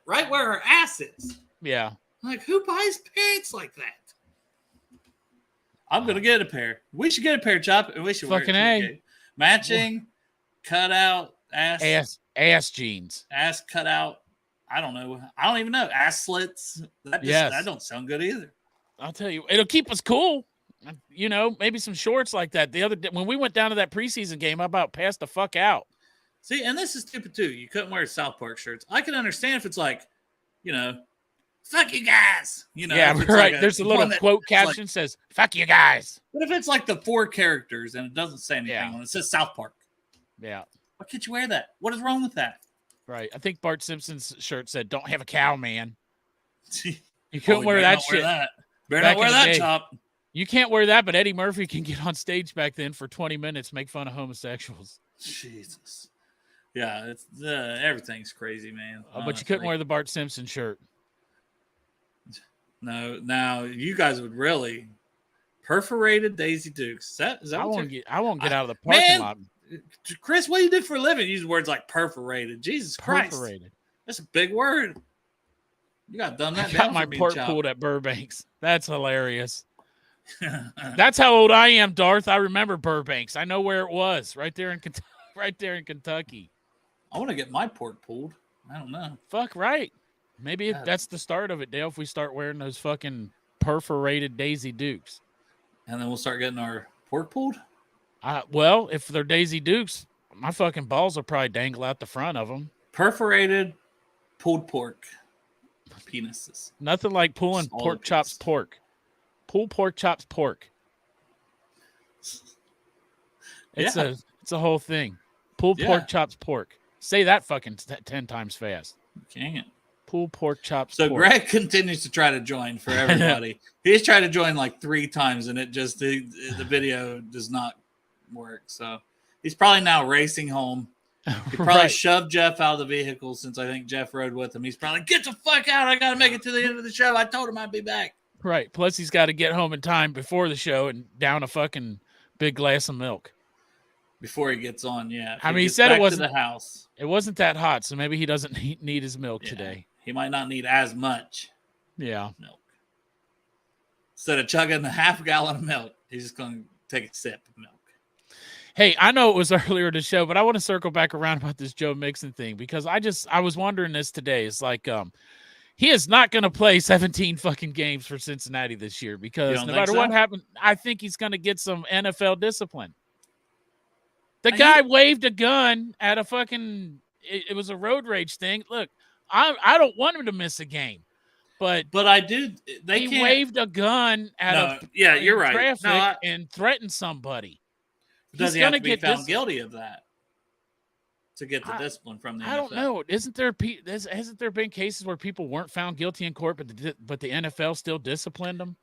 right where her ass is. Yeah. Like, who buys pants like that? I'm going to get a pair. We should get a pair, Chop, and we should fucking wear it. Matching, cut out, ass jeans. Ass cut out. I don't know. I don't even know. Ass slits. That don't sound good either. I'll tell you. It'll keep us cool. Maybe some shorts like that. The other day, when we went down to that preseason game, I about passed the fuck out. See, and this is stupid too. You couldn't wear South Park shirts. I can understand if it's like, fuck you guys. Yeah, right. There's a little quote caption says, fuck you guys. But if it's like the 4 characters and it doesn't say anything when it says South Park. Yeah. Why can't you wear that? What is wrong with that? Right. I think Bart Simpson's shirt said, don't have a cow, man. You Better couldn't wear that shit. Better not wear that, Chop. You can't wear that, but Eddie Murphy can get on stage back then for 20 minutes, make fun of homosexuals. Jesus. Yeah, it's everything's crazy, man. But you couldn't wear the Bart Simpson shirt. No, now you guys would really perforated Daisy Dukes. Is that I won't get out of the parking lot. Chris, what do you do for a living? Use words like perforated. Jesus Christ. Perforated. That's a big word. You got done that. I got my port pulled at Burbanks. That's hilarious. That's how old I am, Darth. I remember Burbanks. I know where it was. Right there in Kentucky. I want to get my port pulled. I don't know. Fuck right. Maybe that's the start of it, Dale, if we start wearing those fucking perforated Daisy Dukes. And then we'll start getting our pork pulled? Well, if they're Daisy Dukes, my fucking balls will probably dangle out the front of them. Perforated pulled pork penises. Nothing like pulling pork chops pork. Pull pork chops pork. It's a whole thing. Pull pork chops pork. Say that fucking 10 times fast. Dang it. Pull pork chops So pork. Greg continues to try to join for everybody. He's tried to join like 3 times and it just the video does not work. So he's probably now racing home. He probably shoved Jeff out of the vehicle since I think Jeff rode with him. He's probably, get the fuck out. I got to make it to the end of the show. I told him I'd be back. Right. Plus he's got to get home in time before the show and down a fucking big glass of milk. Before he gets on, yeah. I mean, he said it wasn't the house. It wasn't that hot, so maybe he doesn't need his milk today. He might not need as much milk. Instead of chugging a half gallon of milk, he's just going to take a sip of milk. Hey, I know it was earlier in the show, but I want to circle back around about this Joe Mixon thing because I was wondering this today. It's like he is not going to play 17 fucking games for Cincinnati this year because no matter what happened, I think he's going to get some NFL discipline. The guy waved a gun at a fucking it was a road rage thing. Look, I don't want him to miss a game. But I do. He waved a gun at you're right. Traffic and threatened somebody. Does he have to be found guilty of that to get the discipline from the NFL? I don't know. Hasn't there been cases where people weren't found guilty in court, but the NFL still disciplined them?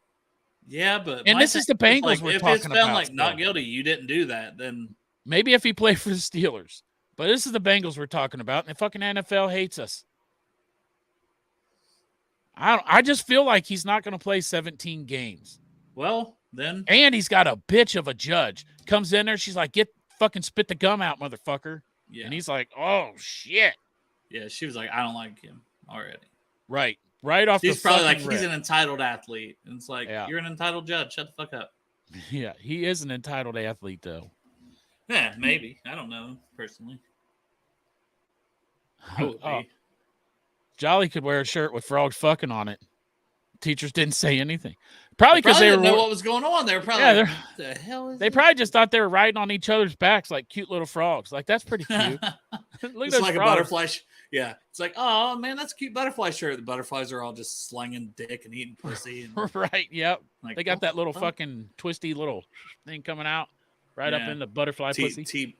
Yeah, but this is the Bengals we're talking about. If it's found like not guilty, you didn't do that, then maybe if he played for the Steelers. But this is the Bengals we're talking about, and the fucking NFL hates us. I just feel like he's not going to play 17 games. Well, then. And he's got a bitch of a judge. Comes in there, she's like, get fucking spit the gum out, motherfucker. Yeah. And he's like, oh, shit. Yeah, she was like, I don't like him already. Right. Right off She's the probably like, rip. he's an entitled athlete. And it's like, you're an entitled judge. Shut the fuck up. Yeah, he is an entitled athlete, though. Yeah, maybe. I don't know, personally. I would be. Jolly could wear a shirt with frogs fucking on it. Teachers didn't say anything. Probably because they didn't know what was going on. They were probably like, what the hell is they probably just thought they were riding on each other's backs like cute little frogs. Like, that's pretty cute. Look it's at like frogs. A butterfly. Yeah. It's like, oh, man, that's a cute butterfly shirt. The butterflies are all just slanging dick and eating pussy. And, right, yep. Like, they got that little fucking twisty little thing coming out up in the butterfly pussy.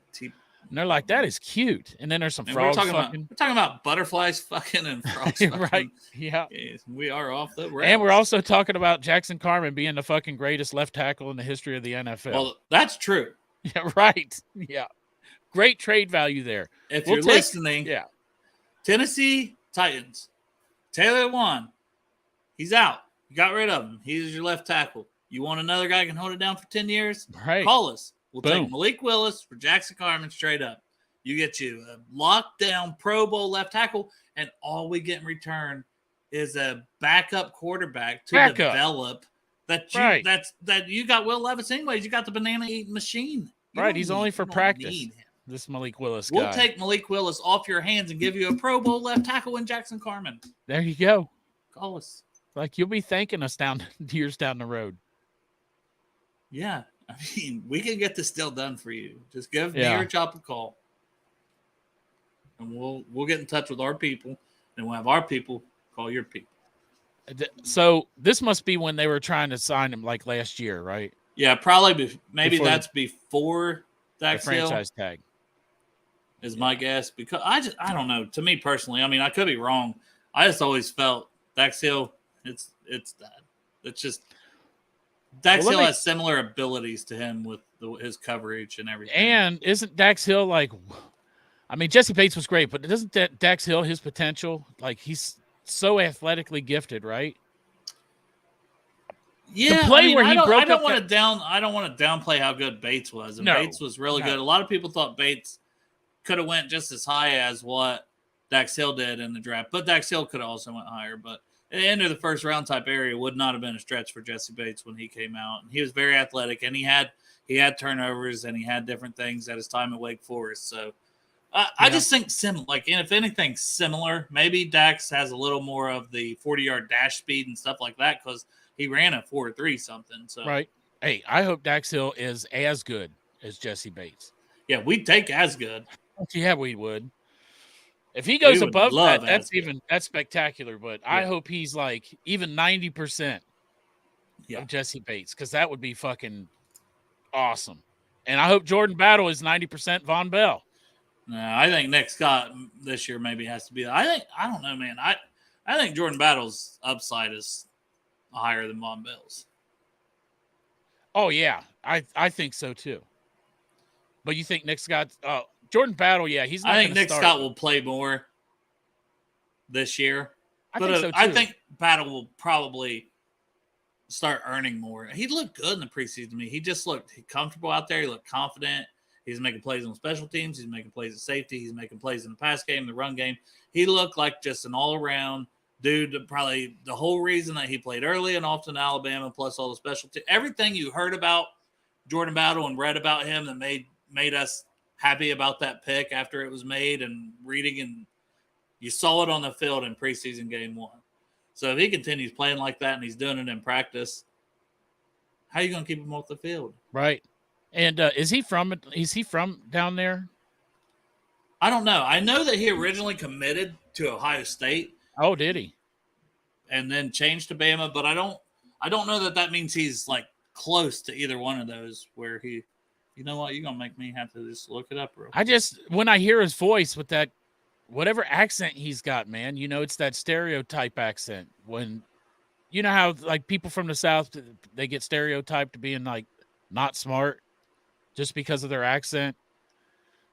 And they're like, that is cute. And then there's some frogs fucking. We're talking about butterflies fucking and frogs fucking. Right, yeah. We are off the rails. And we're also talking about Jackson Carman being the fucking greatest left tackle in the history of the NFL. Well, that's true. Yeah, right. Yeah. Great trade value there. If you're listening, Tennessee Titans, Taylor Lewan, he's out. You got rid of him. He's your left tackle. You want another guy who can hold it down for 10 years? Right. Call us. We'll take Malik Willis for Jackson Carman straight up. You get you a lockdown Pro Bowl left tackle, and all we get in return is a backup quarterback to develop. That you got Will Levis anyways. You got the banana eating machine. He's only for practice. This Malik Willis guy. We'll take Malik Willis off your hands and give you a Pro Bowl left tackle in Jackson Carman. There you go. Call us. Like, you'll be thanking us years down the road. Yeah. I mean, we can get this deal done for you. Just give me or Chop a call. And we'll get in touch with our people. And we'll have our people call your people. So this must be when they were trying to sign him like last year, right? Yeah, probably. Maybe that's before Dax the franchise tag. Is my guess. Because I don't know. To me personally, I mean, I could be wrong. I just always felt Dax Hill, it's that. It's just Dax Hill has similar abilities to him with his coverage and everything. And isn't Dax Hill like, I mean, Jesse Bates was great, but doesn't Dax Hill, his potential, like he's so athletically gifted, right? Yeah, I don't want to downplay how good Bates was. And Bates was really good. A lot of people thought Bates could have went just as high as what Dax Hill did in the draft, but Dax Hill could have also went higher. But at the end of the first round type area would not have been a stretch for Jesse Bates when he came out. And he was very athletic, and he had turnovers, and he had different things at his time at Wake Forest. So I just think if anything similar, maybe Dax has a little more of the 40-yard dash speed and stuff like that because he ran a 4.3 something. So right. Hey, I hope Dax Hill is as good as Jesse Bates. Yeah, we'd take as good. Yeah, we would. If he goes above that, that's spectacular. But I hope he's like even 90% of Jesse Bates, because that would be fucking awesome. And I hope Jordan Battle is 90% Von Bell. No, I think Nick Scott this year maybe has to be. I don't know, man. I think Jordan Battle's upside is higher than Von Bell's. Oh yeah, I think so too. But you think Nick Scott? Jordan Battle, he's not. I think Nick Scott will play more this year. I think Battle will probably start earning more. He looked good in the preseason to me. He just looked comfortable out there. He looked confident. He's making plays on special teams. He's making plays at safety. He's making plays in the pass game, the run game. He looked like just an all-around dude. Probably the whole reason that he played early and often in Alabama, plus all the special teams. Everything you heard about Jordan Battle and read about him that made made us happy about that pick after it was made and reading, and you saw it on the field in preseason game 1. So if he continues playing like that and he's doing it in practice, how are you going to keep him off the field? Right. And is he from down there? I don't know. I know that he originally committed to Ohio State. Oh, did he? And then changed to Bama, but I don't know that means he's like close to either one of those where he, you know what, you're going to make me have to just look it up real quick. When I hear his voice with that, whatever accent he's got, man, it's that stereotype accent. When, you know how like people from the South, they get stereotyped to being like not smart just because of their accent.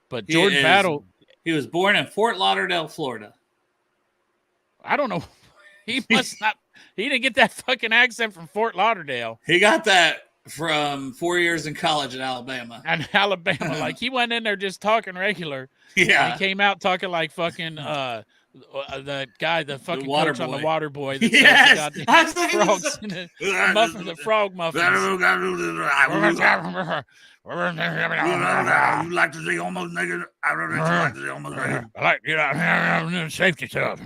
But Jordan Battle. He was born in Fort Lauderdale, Florida. I don't know. He must not. He didn't get that fucking accent from Fort Lauderdale. He got that from 4 years in college in Alabama. And Alabama, like he went in there just talking regular. Yeah. And he came out talking like fucking the guy, the fucking water coach on boy. the water boy. That Yes. sells the frogs in the muffin, the frog muffins. You like to see almost naked? I really like to see almost naked. I like to get out here safety stuff.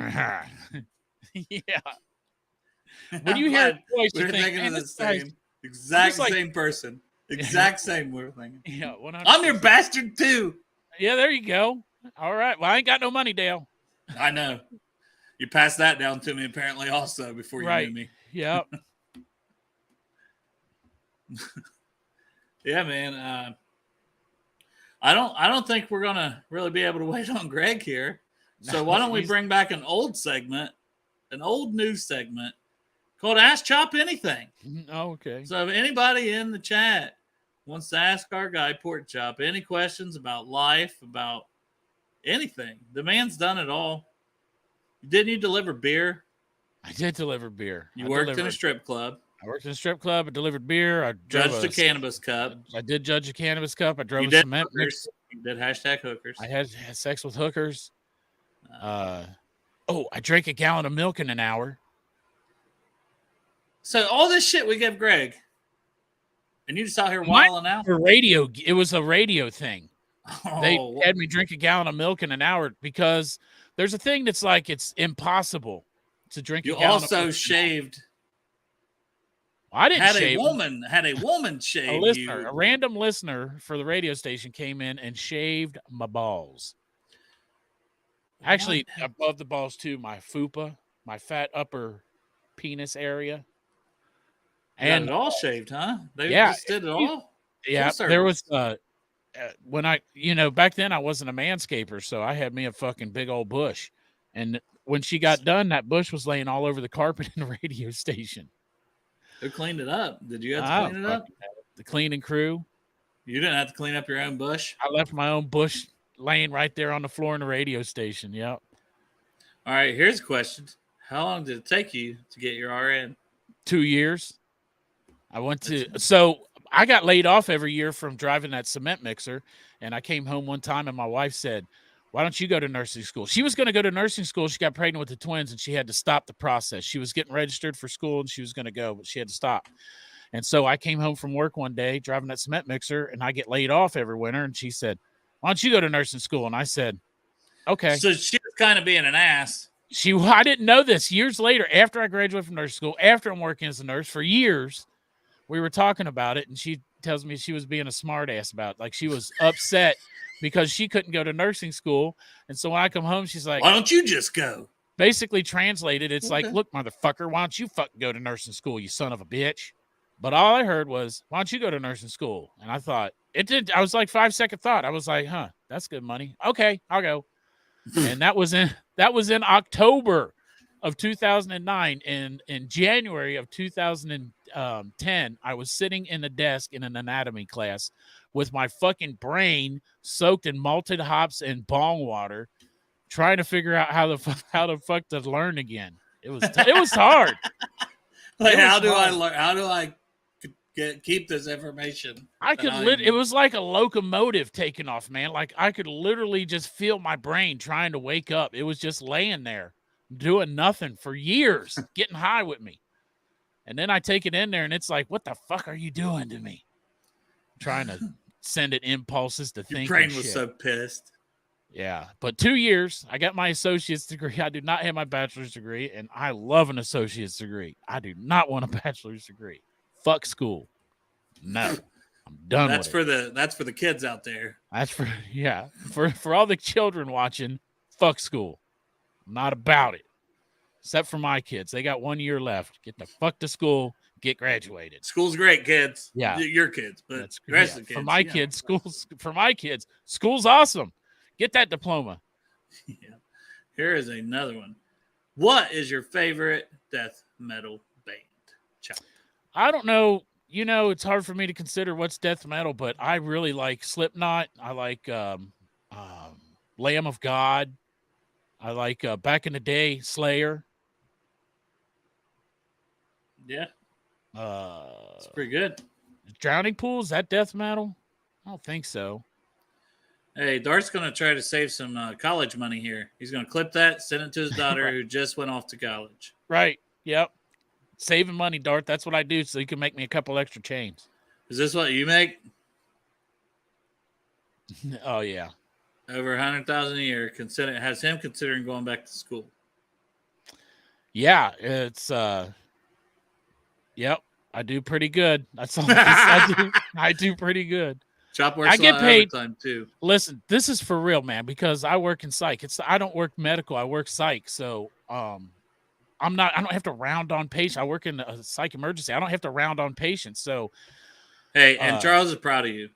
Yeah. When you hear his voice, you we're think, thinking of the this guy's- same, exact like- same person. Exact same we're thinking. Yeah, 100%. I'm your bastard too. Yeah, there you go. All right. Well, I ain't got no money, Dale. I know. You passed that down to me apparently also before you knew me. Yep. Yeah, man. I don't think we're gonna really be able to wait on Greg here. So why don't we bring back an old segment, an old news segment called Ask Chop Anything. Oh, okay. So if anybody in the chat wants to ask our guy Pork Chop any questions about life, about anything, the man's done it all. Didn't you deliver beer? I did deliver beer. You worked in a strip club. I worked in a strip club. I delivered beer. I Judged a cannabis cup. I did judge a cannabis cup. I drove You a did cement mixer. hookers. You did hashtag hookers. I had sex with hookers. I drank a gallon of milk in an hour. So all this shit we give Greg, and you just out here wilding out? It was a radio thing. Oh, They had me drink a gallon of milk in an hour because there's a thing that's like it's impossible to drink. You a gallon also of milk. shaved. I didn't Had shave. a woman shave. A listener, you. a random listener for the radio station came in and shaved my balls. Actually, above the balls too, my fupa, my fat upper penis area. And it all shaved, huh? They Yeah, just did it all? Yeah, Full there was service. when I, back then I wasn't a manscaper, so I had me a fucking big old bush. And when she got done, that bush was laying all over the carpet in the radio station. Who cleaned it up? Did you have to clean it up? The cleaning crew. You didn't have to clean up your own bush? I left my own bush laying right there on the floor in the radio station. Yep. All right, here's a question. How long did it take you to get your RN? 2 years. So I got laid off every year from driving that cement mixer. And I came home one time and my wife said, why don't you go to nursing school? She was going to go to nursing school. She got pregnant with the twins and she had to stop the process. She was getting registered for school and she was going to go, but she had to stop. And so I came home from work one day driving that cement mixer and I get laid off every winter. And she said, why don't you go to nursing school? And I said, okay. So she was kind of being an ass. I didn't know this. Years later, after I graduated from nursing school, after I'm working as a nurse for years, we were talking about it. And she tells me she was being a smart ass about it. Like she was upset because she couldn't go to nursing school. And so when I come home, she's like, why don't you just go? Basically translated, it's like, look, motherfucker, why don't you fucking go to nursing school, you son of a bitch? But all I heard was, why don't you go to nursing school? And I thought, I was like 5-second thought. I was like, that's good money. Okay, I'll go. And that was in October of 2009. And in January of 2010, I was sitting in a desk in an anatomy class with my fucking brain soaked in malted hops and bong water, trying to figure out how the fuck to learn again. It was hard. Like, how do I learn? How do I keep this information? It was like a locomotive taking off, man. Like I could literally just feel my brain trying to wake up. It was just laying there doing nothing for years, getting high with me. And then I take it in there and it's like, what the fuck are you doing to me? Trying to sending impulses to Your think. brain and was shit. so pissed. Yeah, but 2 years, I got my associate's degree. I do not have my bachelor's degree, and I love an associate's degree. I do not want a bachelor's degree. Fuck school. No, I'm done That's with it. That's for the kids out there. That's for all the children watching. Fuck school. I'm not about it. Except for my kids, they got 1 year left. Get the fuck to school. Get graduated. School's great, kids. Yeah. Your kids, but That's the rest of the kids. For my kids, school's awesome. Get that diploma. Yeah. Here is another one. What is your favorite death metal band? Chuck? I don't know. You know, it's hard for me to consider what's death metal, but I really like Slipknot. I like Lamb of God. I like back in the day Slayer. Yeah. It's pretty good. Drowning Pool, is that death metal? I don't think so. Hey, Dart's going to try to save some college money here. He's going to clip that, send it to his daughter Right. who just went off to college. Right. Yep. Saving money, Dart. That's what I do, so you can make me a couple extra chains. Is this what you make? Oh yeah. Over $100,000 a year. Has him considering going back to school. Yeah, it's yep. I do pretty good. That's all I do pretty good. Chop works I get a lot paid of overtime too. Listen, this is for real, man, because I work in psych. I don't work medical, I work psych. So I don't have to round on patients. I work in a psych emergency. I don't have to round on patients. So Hey, and Charles is proud of you.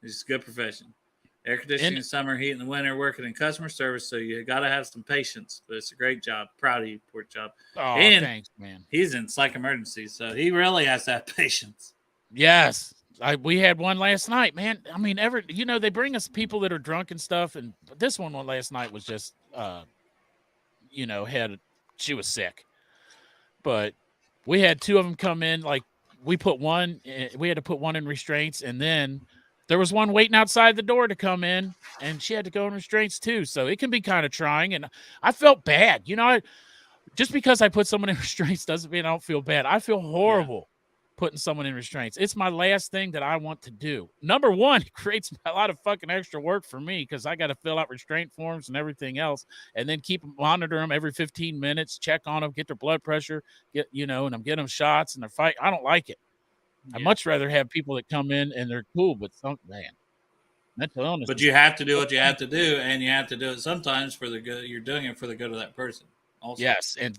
It's a good profession. Air conditioning in summer, heat in the winter, working in customer service. So you got to have some patience, but it's a great job. Proud of you, poor job. Oh, and thanks, man. He's in psych emergency, so he really has to have patience. Yes. We had one last night, man. I mean, they bring us people that are drunk and stuff. And this one last night was just, she was sick. But we had two of them come in. Like we had to put one in restraints, and then there was one waiting outside the door to come in, and she had to go in restraints too. So it can be kind of trying. And I felt bad. Just because I put someone in restraints doesn't mean I don't feel bad. I feel horrible putting someone in restraints. It's my last thing that I want to do. Number one, it creates a lot of fucking extra work for me because I got to fill out restraint forms and everything else, and then monitor them every 15 minutes, check on them, get their blood pressure, and I'm getting them shots and they're fight. I don't like it. Yeah. I'd much rather have people that come in and they're cool, but mental illness. But you have to do what you have to do, and you have to do it sometimes for the good. You're doing it for the good of that person. Also. Yes, and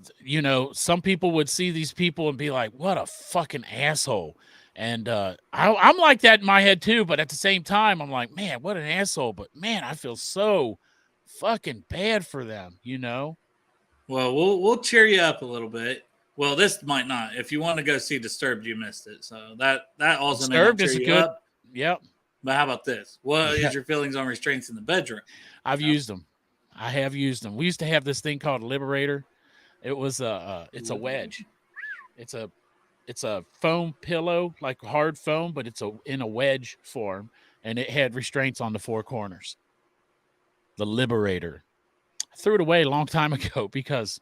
some people would see these people and be like, "What a fucking asshole," and I'm like that in my head too. But at the same time, I'm like, "Man, what an asshole!" But man, I feel so fucking bad for them, Well, we'll cheer you up a little bit. Well, this might not. If you want to go see Disturbed, you missed it. So that also Disturbed may not cheer is you good. up. Yep. But how about this? What is your feelings on restraints in the bedroom? I've used them. I have used them. We used to have this thing called Liberator. It was it's a wedge. It's a foam pillow, like hard foam, but it's in a wedge form, and it had restraints on the four corners. The Liberator. I threw it away a long time ago because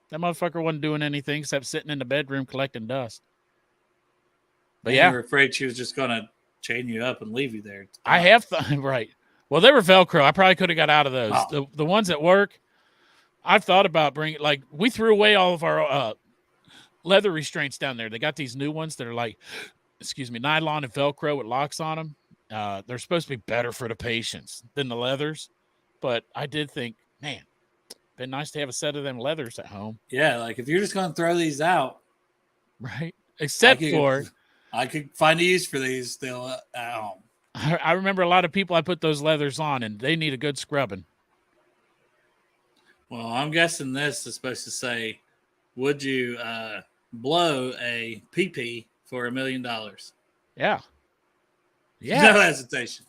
that motherfucker wasn't doing anything except sitting in the bedroom collecting dust. But you were afraid she was just gonna chain you up and leave you there. I have right. Well, they were Velcro. I probably could have got out of those. Oh. The ones at work, I've thought about bringing. Like we threw away all of our leather restraints down there. They got these new ones that are like, nylon and Velcro with locks on them. They're supposed to be better for the patients than the leathers. But I did think, man, been nice to have a set of them leathers at home. Yeah, like if you're just going to throw these out, right? I could find a use for these still at home. I remember a lot of people I put those leathers on, and they need a good scrubbing. Well, I'm guessing this is supposed to say, would you blow a PP for $1 million? Yeah. No hesitation.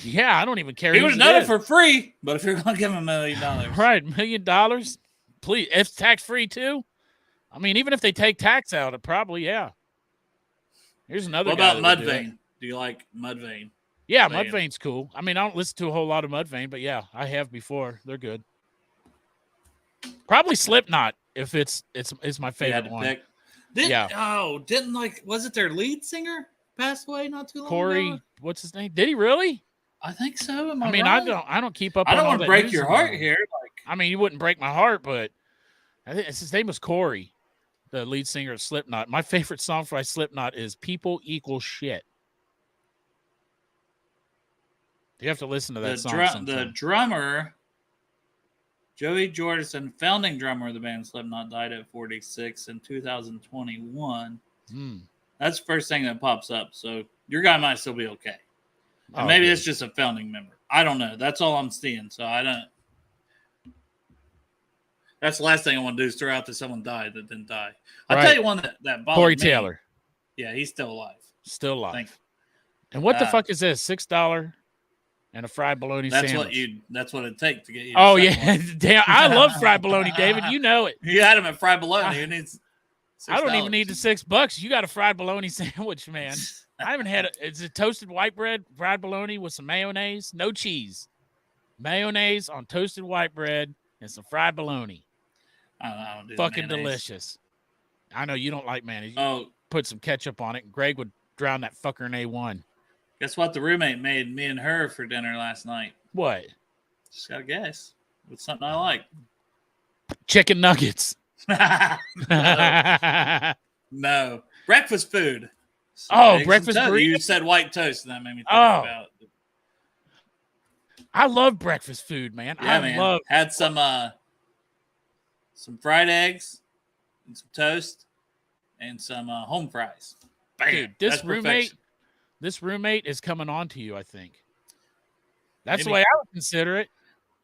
Yeah, I don't even care. He would have done it for free, but if you're going to give him $1 million. Right, $1 million. Please, if tax-free too. I mean, even if they take tax out, it probably, yeah. Here's another What about Mudvayne? Do you like Mudvayne? Yeah, Mudvayne's cool. I mean, I don't listen to a whole lot of Mudvayne, but yeah, I have before. They're good. Probably Slipknot if it's my favorite one. Was it their lead singer? passed away not too long Corey, ago? what's his name? Did he really? I think so. Am I I mean, wrong? I don't keep up. I don't on all want to that break news your anymore. heart here. Like, I mean, you wouldn't break my heart, but I think his name was Corey, the lead singer of Slipknot. My favorite song by Slipknot is "People Equal Shit." You have to listen to that song. The drummer, Joey Jordison, founding drummer of the band Slipknot, died at 46 in 2021. That's the first thing that pops up. So your guy might still be okay. And maybe it's just a founding member. I don't know. That's all I'm seeing. So I don't. That's the last thing I want to do is throw out that someone died that didn't die. I'll tell you one that bothered Corey me. Taylor. Yeah, he's still alive. Still alive. And what the fuck is this? $6 and a fried bologna sandwich. That's what it takes to get you. Oh yeah, damn! I love fried bologna, David. You know it. You had him at fried bologna. Who needs? I don't even need the $6. You got a fried bologna sandwich, man. I haven't had it. It's a toasted white bread, fried bologna with some mayonnaise, no cheese. Mayonnaise on toasted white bread and some fried bologna. I don't do fucking mayonnaise. Delicious. I know you don't like mayonnaise. Oh, put some ketchup on it, and Greg would drown that fucker in A1. Guess what? The roommate made me and her for dinner last night. What? Just gotta guess. What's something I like? Chicken nuggets. No. Breakfast food. Breakfast burrito. You said white toast, and that made me think about it. I love breakfast food, man. Yeah, had some fried eggs and some toast and some home fries. Bam. Dude, this roommate is coming on to you, I think. That's the way I would consider it.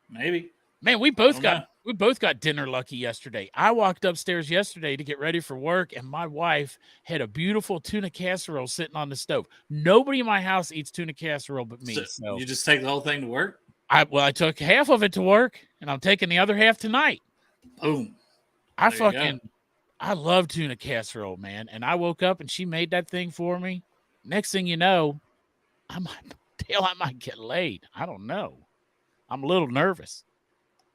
Maybe. Man, we both got dinner lucky yesterday. I walked upstairs yesterday to get ready for work, and my wife had a beautiful tuna casserole sitting on the stove. Nobody in my house eats tuna casserole but me. So you just take the whole thing to work? I took half of it to work, and I'm taking the other half tonight. Boom. I love tuna casserole, man. And I woke up and she made that thing for me. Next thing you know, I might get laid. I don't know. I'm a little nervous.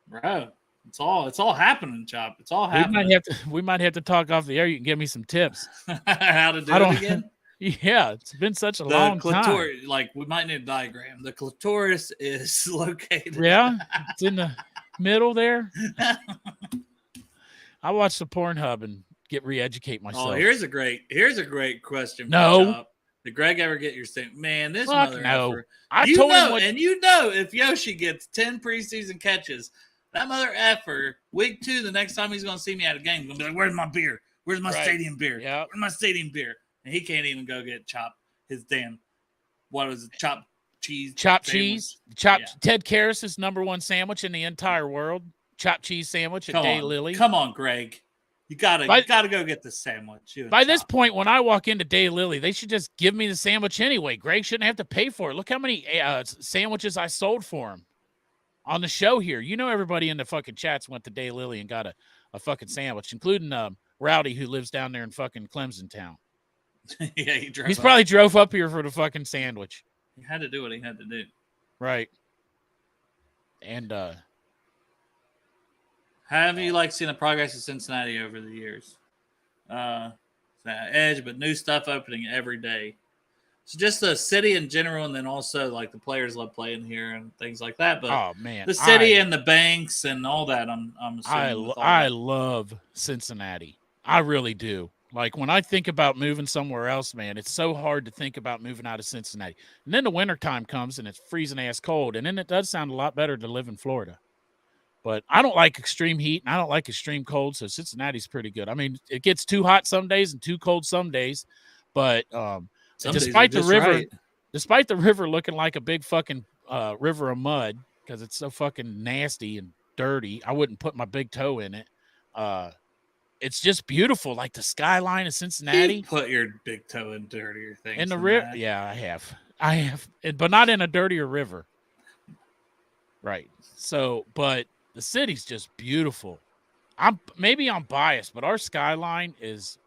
Bro, it's all happening, Chop. It's all happening. We might have to talk off the air. You can give me some tips. How to do it again? Yeah, it's been such a long time. Like, we might need a diagram. The clitoris is located. Yeah, it's in the middle there. I watch the Pornhub and re-educate myself. Oh, here's a great question. No. Did Greg ever get your stamp? Man, this Fuck mother no. effer. And you know if Yoshi gets 10 preseason catches, that mother effer, week 2, the next time he's going to see me at a game, he's going to be like, where's my beer? Where's my stadium beer? Yep. Where's my stadium beer? And he can't even go get his damn, what was it, chopped cheese? Chopped sandwich? cheese. Ted Karras' #1 sandwich in the entire world. Chopped cheese sandwich at Daylily. Come on, Greg. You gotta go get the sandwich. By this point, when I walk into Daylily, they should just give me the sandwich anyway. Greg shouldn't have to pay for it. Look how many sandwiches I sold for him on the show here. You know, everybody in the fucking chats went to Daylily and got a fucking sandwich, including Rowdy, who lives down there in fucking Clemson town. Yeah, he's probably drove up here for the fucking sandwich. He had to do what he had to do. Right. And have you seen the progress of Cincinnati over the years? Edge, but new stuff opening every day. So just the city in general, and then also the players love playing here and things like that. But the city and the banks and all that. I'm assuming I love Cincinnati. I really do. Like, when I think about moving somewhere else, man, it's so hard to think about moving out of Cincinnati. And then the wintertime comes and it's freezing ass cold. And then it does sound a lot better to live in Florida. But I don't like extreme heat and I don't like extreme cold. So Cincinnati's pretty good. I mean, it gets too hot some days and too cold some days. But despite the river looking like a big fucking river of mud, because it's so fucking nasty and dirty, I wouldn't put my big toe in it. It's just beautiful, like the skyline of Cincinnati. You put your big toe in dirtier things. In the river, yeah, I have, but not in a dirtier river. Right. So, but the city's just beautiful. I'm biased, but our skyline is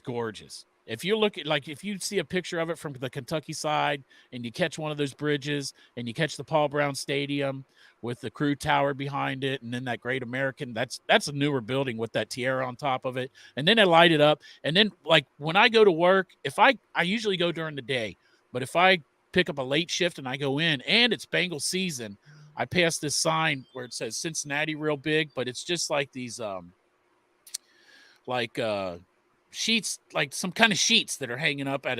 gorgeous. If you look at, like, if you see a picture of it from the Kentucky side and you catch one of those bridges and you catch the Paul Brown Stadium with the Crew Tower behind it, and then that Great American, that's a newer building with that tiara on top of it. And then they light it up. And then, like, when I go to work, if I usually go during the day, but if I pick up a late shift and I go in and it's Bengals season, I pass this sign where it says Cincinnati real big, but it's just like these sheets, like some kind of sheets that are hanging up at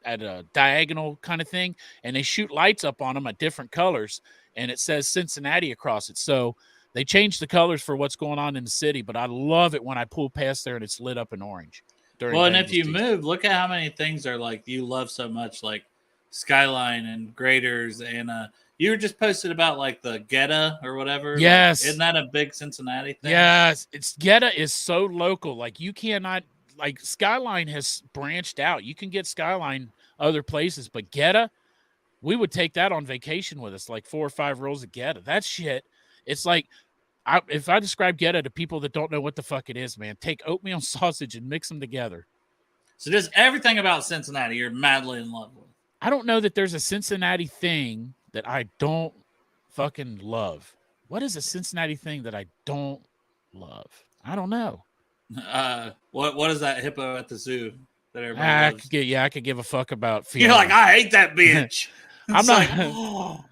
a diagonal kind of thing, and they shoot lights up on them at different colors, and it says Cincinnati across it. So they changed the colors for what's going on in the city, but I love it when I pull past there and it's lit up in orange. Well, and if you move, look at how many things are like you love so much, like Skyline and Graders, and you were just posted about like the Geta or whatever. Yes. Like, isn't that a big Cincinnati thing? Yes. Geta is so local. Like, you cannot, like, Skyline has branched out. You can get Skyline other places, but Geta, we would take that on vacation with us, like 4 or 5 rolls of Geta. That shit, it's like, if I describe Geta to people that don't know what the fuck it is, man, take oatmeal sausage and mix them together. So just everything about Cincinnati you're madly in love with. I don't know that there's a Cincinnati thing that I don't fucking love. What is a Cincinnati thing that I don't love? I don't know. What is that hippo at the zoo that everybody loves? I could give a fuck about Fiona. You're like, I hate that bitch. I'm not.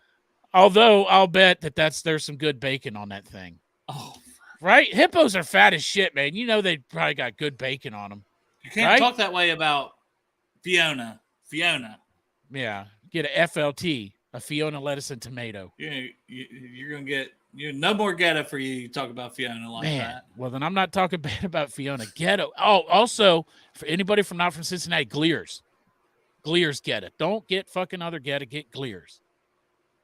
Although I'll bet that there's some good bacon on that thing. Oh, right? Hippos are fat as shit, man. You know they probably got good bacon on them. You can't talk that way about Fiona. Yeah, get a FLT, a Fiona lettuce and tomato. You're gonna get no more Geta for you. You talk about Fiona like that. Well, then I'm not talking bad about Fiona. Geta. Oh, also for anybody from not from Cincinnati, Glears Geta. Don't get fucking other Geta. Get Glears.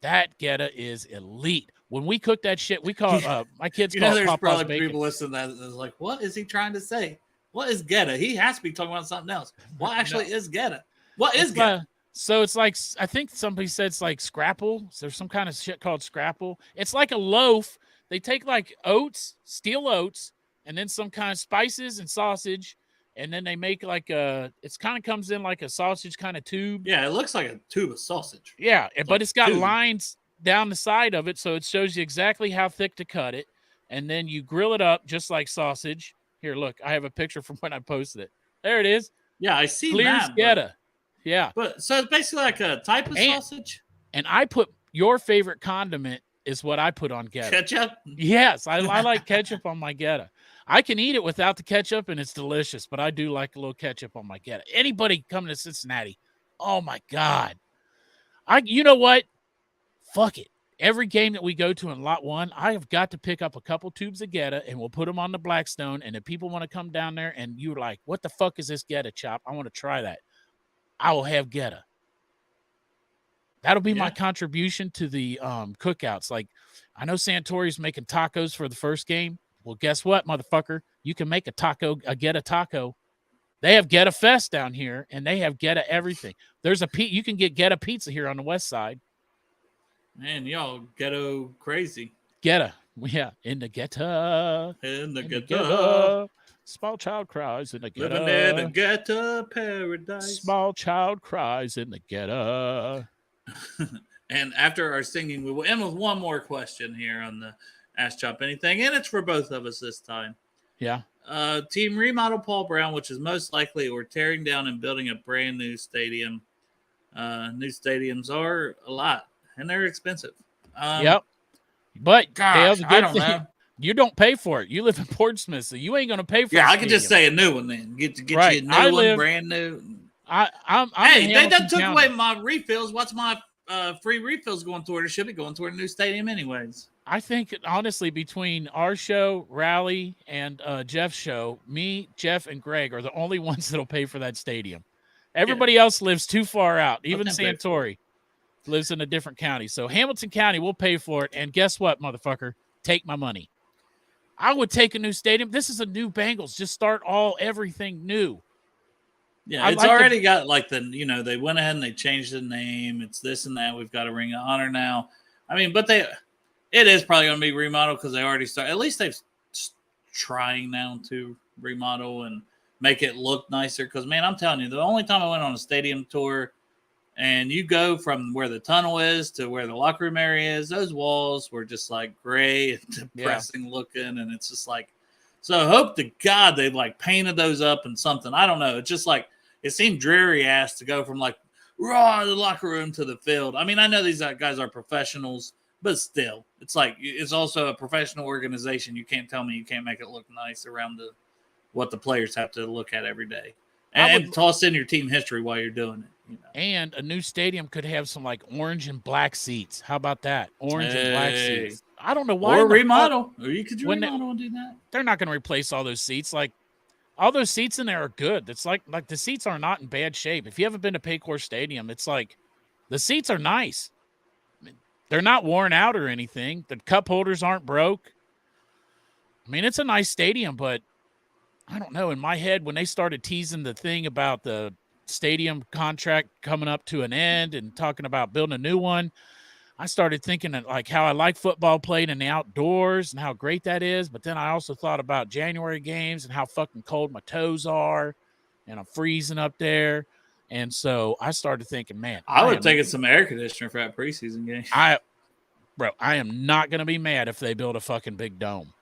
That Geta is elite. When we cook that shit, we call it, my kids call it Papa's bacon. There's probably people listening to that is like, what is he trying to say? What is Geta? He has to be talking about something else. What actually is Geta? What is Geta? So it's like, I think somebody said it's like scrapple. So there's some kind of shit called scrapple. It's like a loaf. They take like oats, steel oats, and then some kind of spices and sausage. And then they make like it's kind of comes in like a sausage kind of tube. Yeah, it looks like a tube of sausage. Yeah, but it's got lines down the side of it. So it shows you exactly how thick to cut it. And then you grill it up just like sausage. Here, look, I have a picture from when I posted it. There it is. Yeah, I see that. Geta. Yeah. But so it's basically like a type of sausage. And I put your favorite condiment is what I put on Geta. Ketchup? Yes, I like ketchup on my Geta. I can eat it without the ketchup, and it's delicious, but I do like a little ketchup on my Geta. Anybody coming to Cincinnati, oh, my God. You know what? Fuck it. Every game that we go to in Lot 1, I have got to pick up a couple tubes of Geta, and we'll put them on the Blackstone, and if people want to come down there and you're like, what the fuck is this Geta chop? I want to try that. I will have Geta. That'll be my contribution to the cookouts. Like, I know Santori's making tacos for the first game. Well, guess what, motherfucker? You can make a Geta taco. They have Geta Fest down here, and they have Geta everything. There's you can get Geta pizza here on the west side. Man, y'all ghetto crazy. Geta. Yeah, in the ghetto. In the ghetto. Small child cries in the ghetto. Living in a ghetto paradise. Small child cries in the ghetto. And after our singing, we will end with one more question here on the Ask Chop Anything, and it's for both of us this time. Yeah. Team remodel Paul Brown, which is most likely, or tearing down and building a brand new stadium. New stadiums are a lot, and they're expensive. Yep. But gosh, I don't know. You don't pay for it. You live in Portsmouth, so you ain't going to pay for it. Yeah, I could just say a new one then. Get you a new one, brand new. I'm they done took away my refills. What's my free refills going toward? It should be going toward a new stadium anyways. I think, honestly, between our show, Rally, and Jeff's show, me, Jeff, and Greg are the only ones that'll pay for that stadium. Everybody else lives too far out. Even Santori lives in a different county. So Hamilton County will pay for it. And guess what, motherfucker? Take my money. I would take a new stadium. This is a new Bengals. Just start everything new. Yeah, it's already got like they went ahead and they changed the name. It's this and that. We've got a Ring of Honor now. I mean, but it is probably going to be remodeled because they already started. At least they've trying now to remodel, and make it look nicer. Because, man, I'm telling you, the only time I went on a stadium tour and you go from where the tunnel is to where the locker room area is, those walls were just like gray and depressing looking. And it's just like, so I hope to God they've like painted those up and something. I don't know. It's just like, it seemed dreary ass to go from like raw the locker room to the field. I mean, I know these guys are professionals, but still, it's like, it's also a professional organization. You can't tell me you can't make it look nice around what the players have to look at every day. And toss in your team history while you're doing it. You know. And a new stadium could have some like orange and black seats. How about that? Orange and black seats. I don't know why. Or remodel. Or you could remodel and do that. They're not going to replace all those seats. Like, all those seats in there are good. It's like the seats are not in bad shape. If you haven't been to Paycor Stadium, it's like the seats are nice. They're not worn out or anything. The cup holders aren't broke. I mean, it's a nice stadium, but I don't know. In my head, when they started teasing the thing about the stadium contract coming up to an end and talking about building a new one, I started thinking of like how I like football played in the outdoors and how great that is. But then I also thought about January games and how fucking cold my toes are and I'm freezing up there. And so I started thinking, man, I would take some air conditioner for that preseason game. I am not going to be mad if they build a fucking big dome.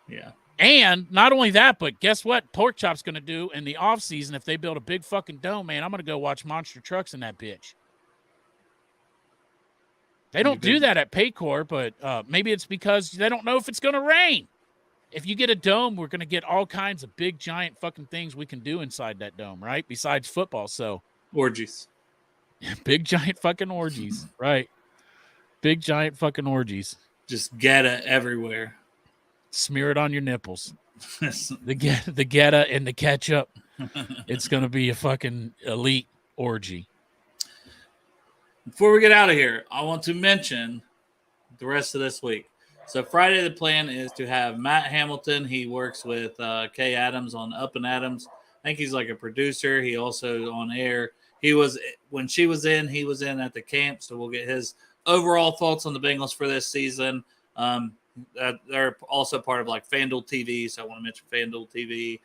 Yeah. And not only that, but guess what Pork Chop's going to do in the offseason if they build a big fucking dome, man? I'm going to go watch monster trucks in that bitch. They don't do that at Paycor, but maybe it's because they don't know if it's going to rain. If you get a dome, we're going to get all kinds of big, giant fucking things we can do inside that dome, right? Besides football, so. Orgies. Big, giant fucking orgies, right? Big, giant fucking orgies. Just Geta everywhere. Smear it on your nipples. the Geta and the ketchup. It's going to be a fucking elite orgy. Before we get out of here, I want to mention the rest of this week. So Friday, the plan is to have Matt Hamilton. He works with Kay Adams on Up and Adams. I think he's like a producer. He also on air. When she was in, he was in at the camp. So we'll get his overall thoughts on the Bengals for this season. They're also part of like FanDuel TV, so I want to mention FanDuel TV.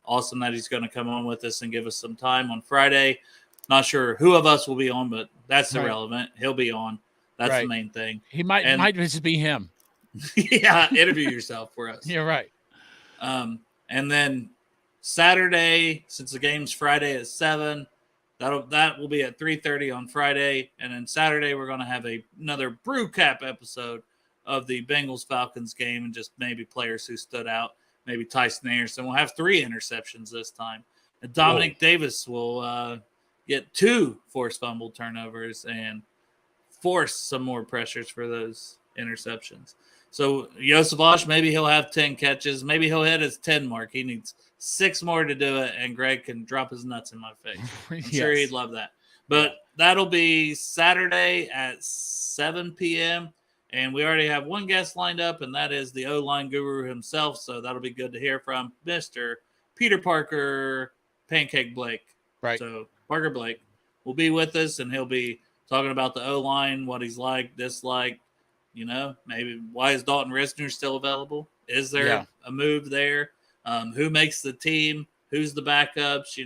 Awesome that he's going to come on with us and give us some time on Friday. Not sure who of us will be on, but that's irrelevant. He'll be on. That's the main thing. He might just be him. Yeah, interview yourself for us. You're right. And then Saturday, since the game's Friday at 7, that will be at 3:30 on Friday, and then Saturday we're going to have another brew cap episode of the Bengals Falcons game and just maybe players who stood out. Maybe Tyson Anderson. We'll have 3 interceptions this time. And Dominic Davis will get 2 forced fumble turnovers and force some more pressures for those interceptions. So Joseph Osh, maybe he'll have 10 catches. Maybe he'll hit his 10 mark. He needs 6 more to do it, and Greg can drop his nuts in my face. I'm sure he'd love that. But that'll be Saturday at 7 p.m., and we already have one guest lined up, and that is the O-line guru himself. So that'll be good to hear from Mr. Peter Parker Pancake Blake. Right. So Parker Blake will be with us, and he'll be talking about the O-line, what he's like, dislike, maybe why is Dalton Risner still available? Is there a move there? Who makes the team? Who's the backups?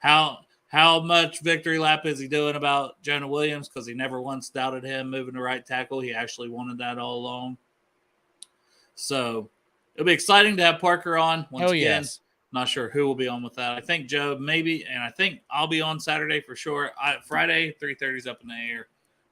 How much victory lap is he doing about Jonah Williams? Because he never once doubted him moving to right tackle. He actually wanted that all along. So it'll be exciting to have Parker on once again. Yes. Not sure who will be on with that. I think Joe maybe, and I think I'll be on Saturday for sure. Friday 3:30 is up in the air,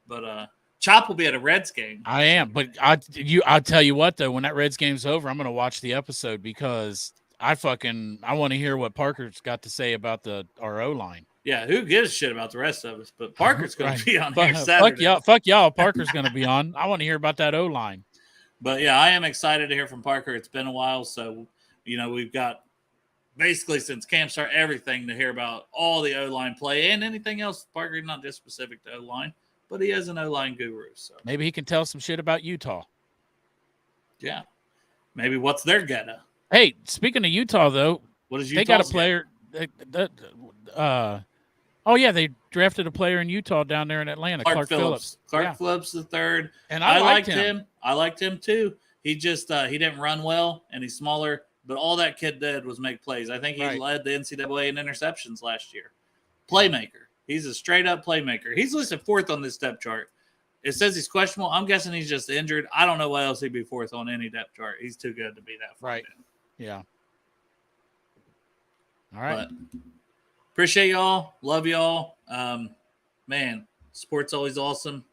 but Chop will be at a Reds game. I am, but I'll tell you what though, when that Reds game's over, I'm going to watch the episode because I want to hear what Parker's got to say about our O-line. Yeah, who gives a shit about the rest of us? But Parker's going to be on here Saturday. Fuck y'all. Parker's going to be on. I want to hear about that O-line. But yeah, I am excited to hear from Parker. It's been a while, so we've got basically since camp start everything to hear about all the O-line play and anything else. Parker not just specific to O-line, but he is an O-line guru. So maybe he can tell some shit about Utah. Yeah, maybe what's their geta. Hey, speaking of Utah though, what is Utah? They got a player. They drafted a player in Utah down there in Atlanta, Clark Phillips. Clark Phillips the third, and I liked him. I liked him too. He just he didn't run well, and he's smaller. but all that kid did was make plays. I think he Right. led the NCAA in interceptions last year. Playmaker. He's a straight-up playmaker. He's listed 4th on this depth chart. It says he's questionable. I'm guessing he's just injured. I don't know why else he'd be 4th on any depth chart. He's too good to be that far Right. in. Yeah. All right. But appreciate y'all. Love y'all. Man, sport's always awesome.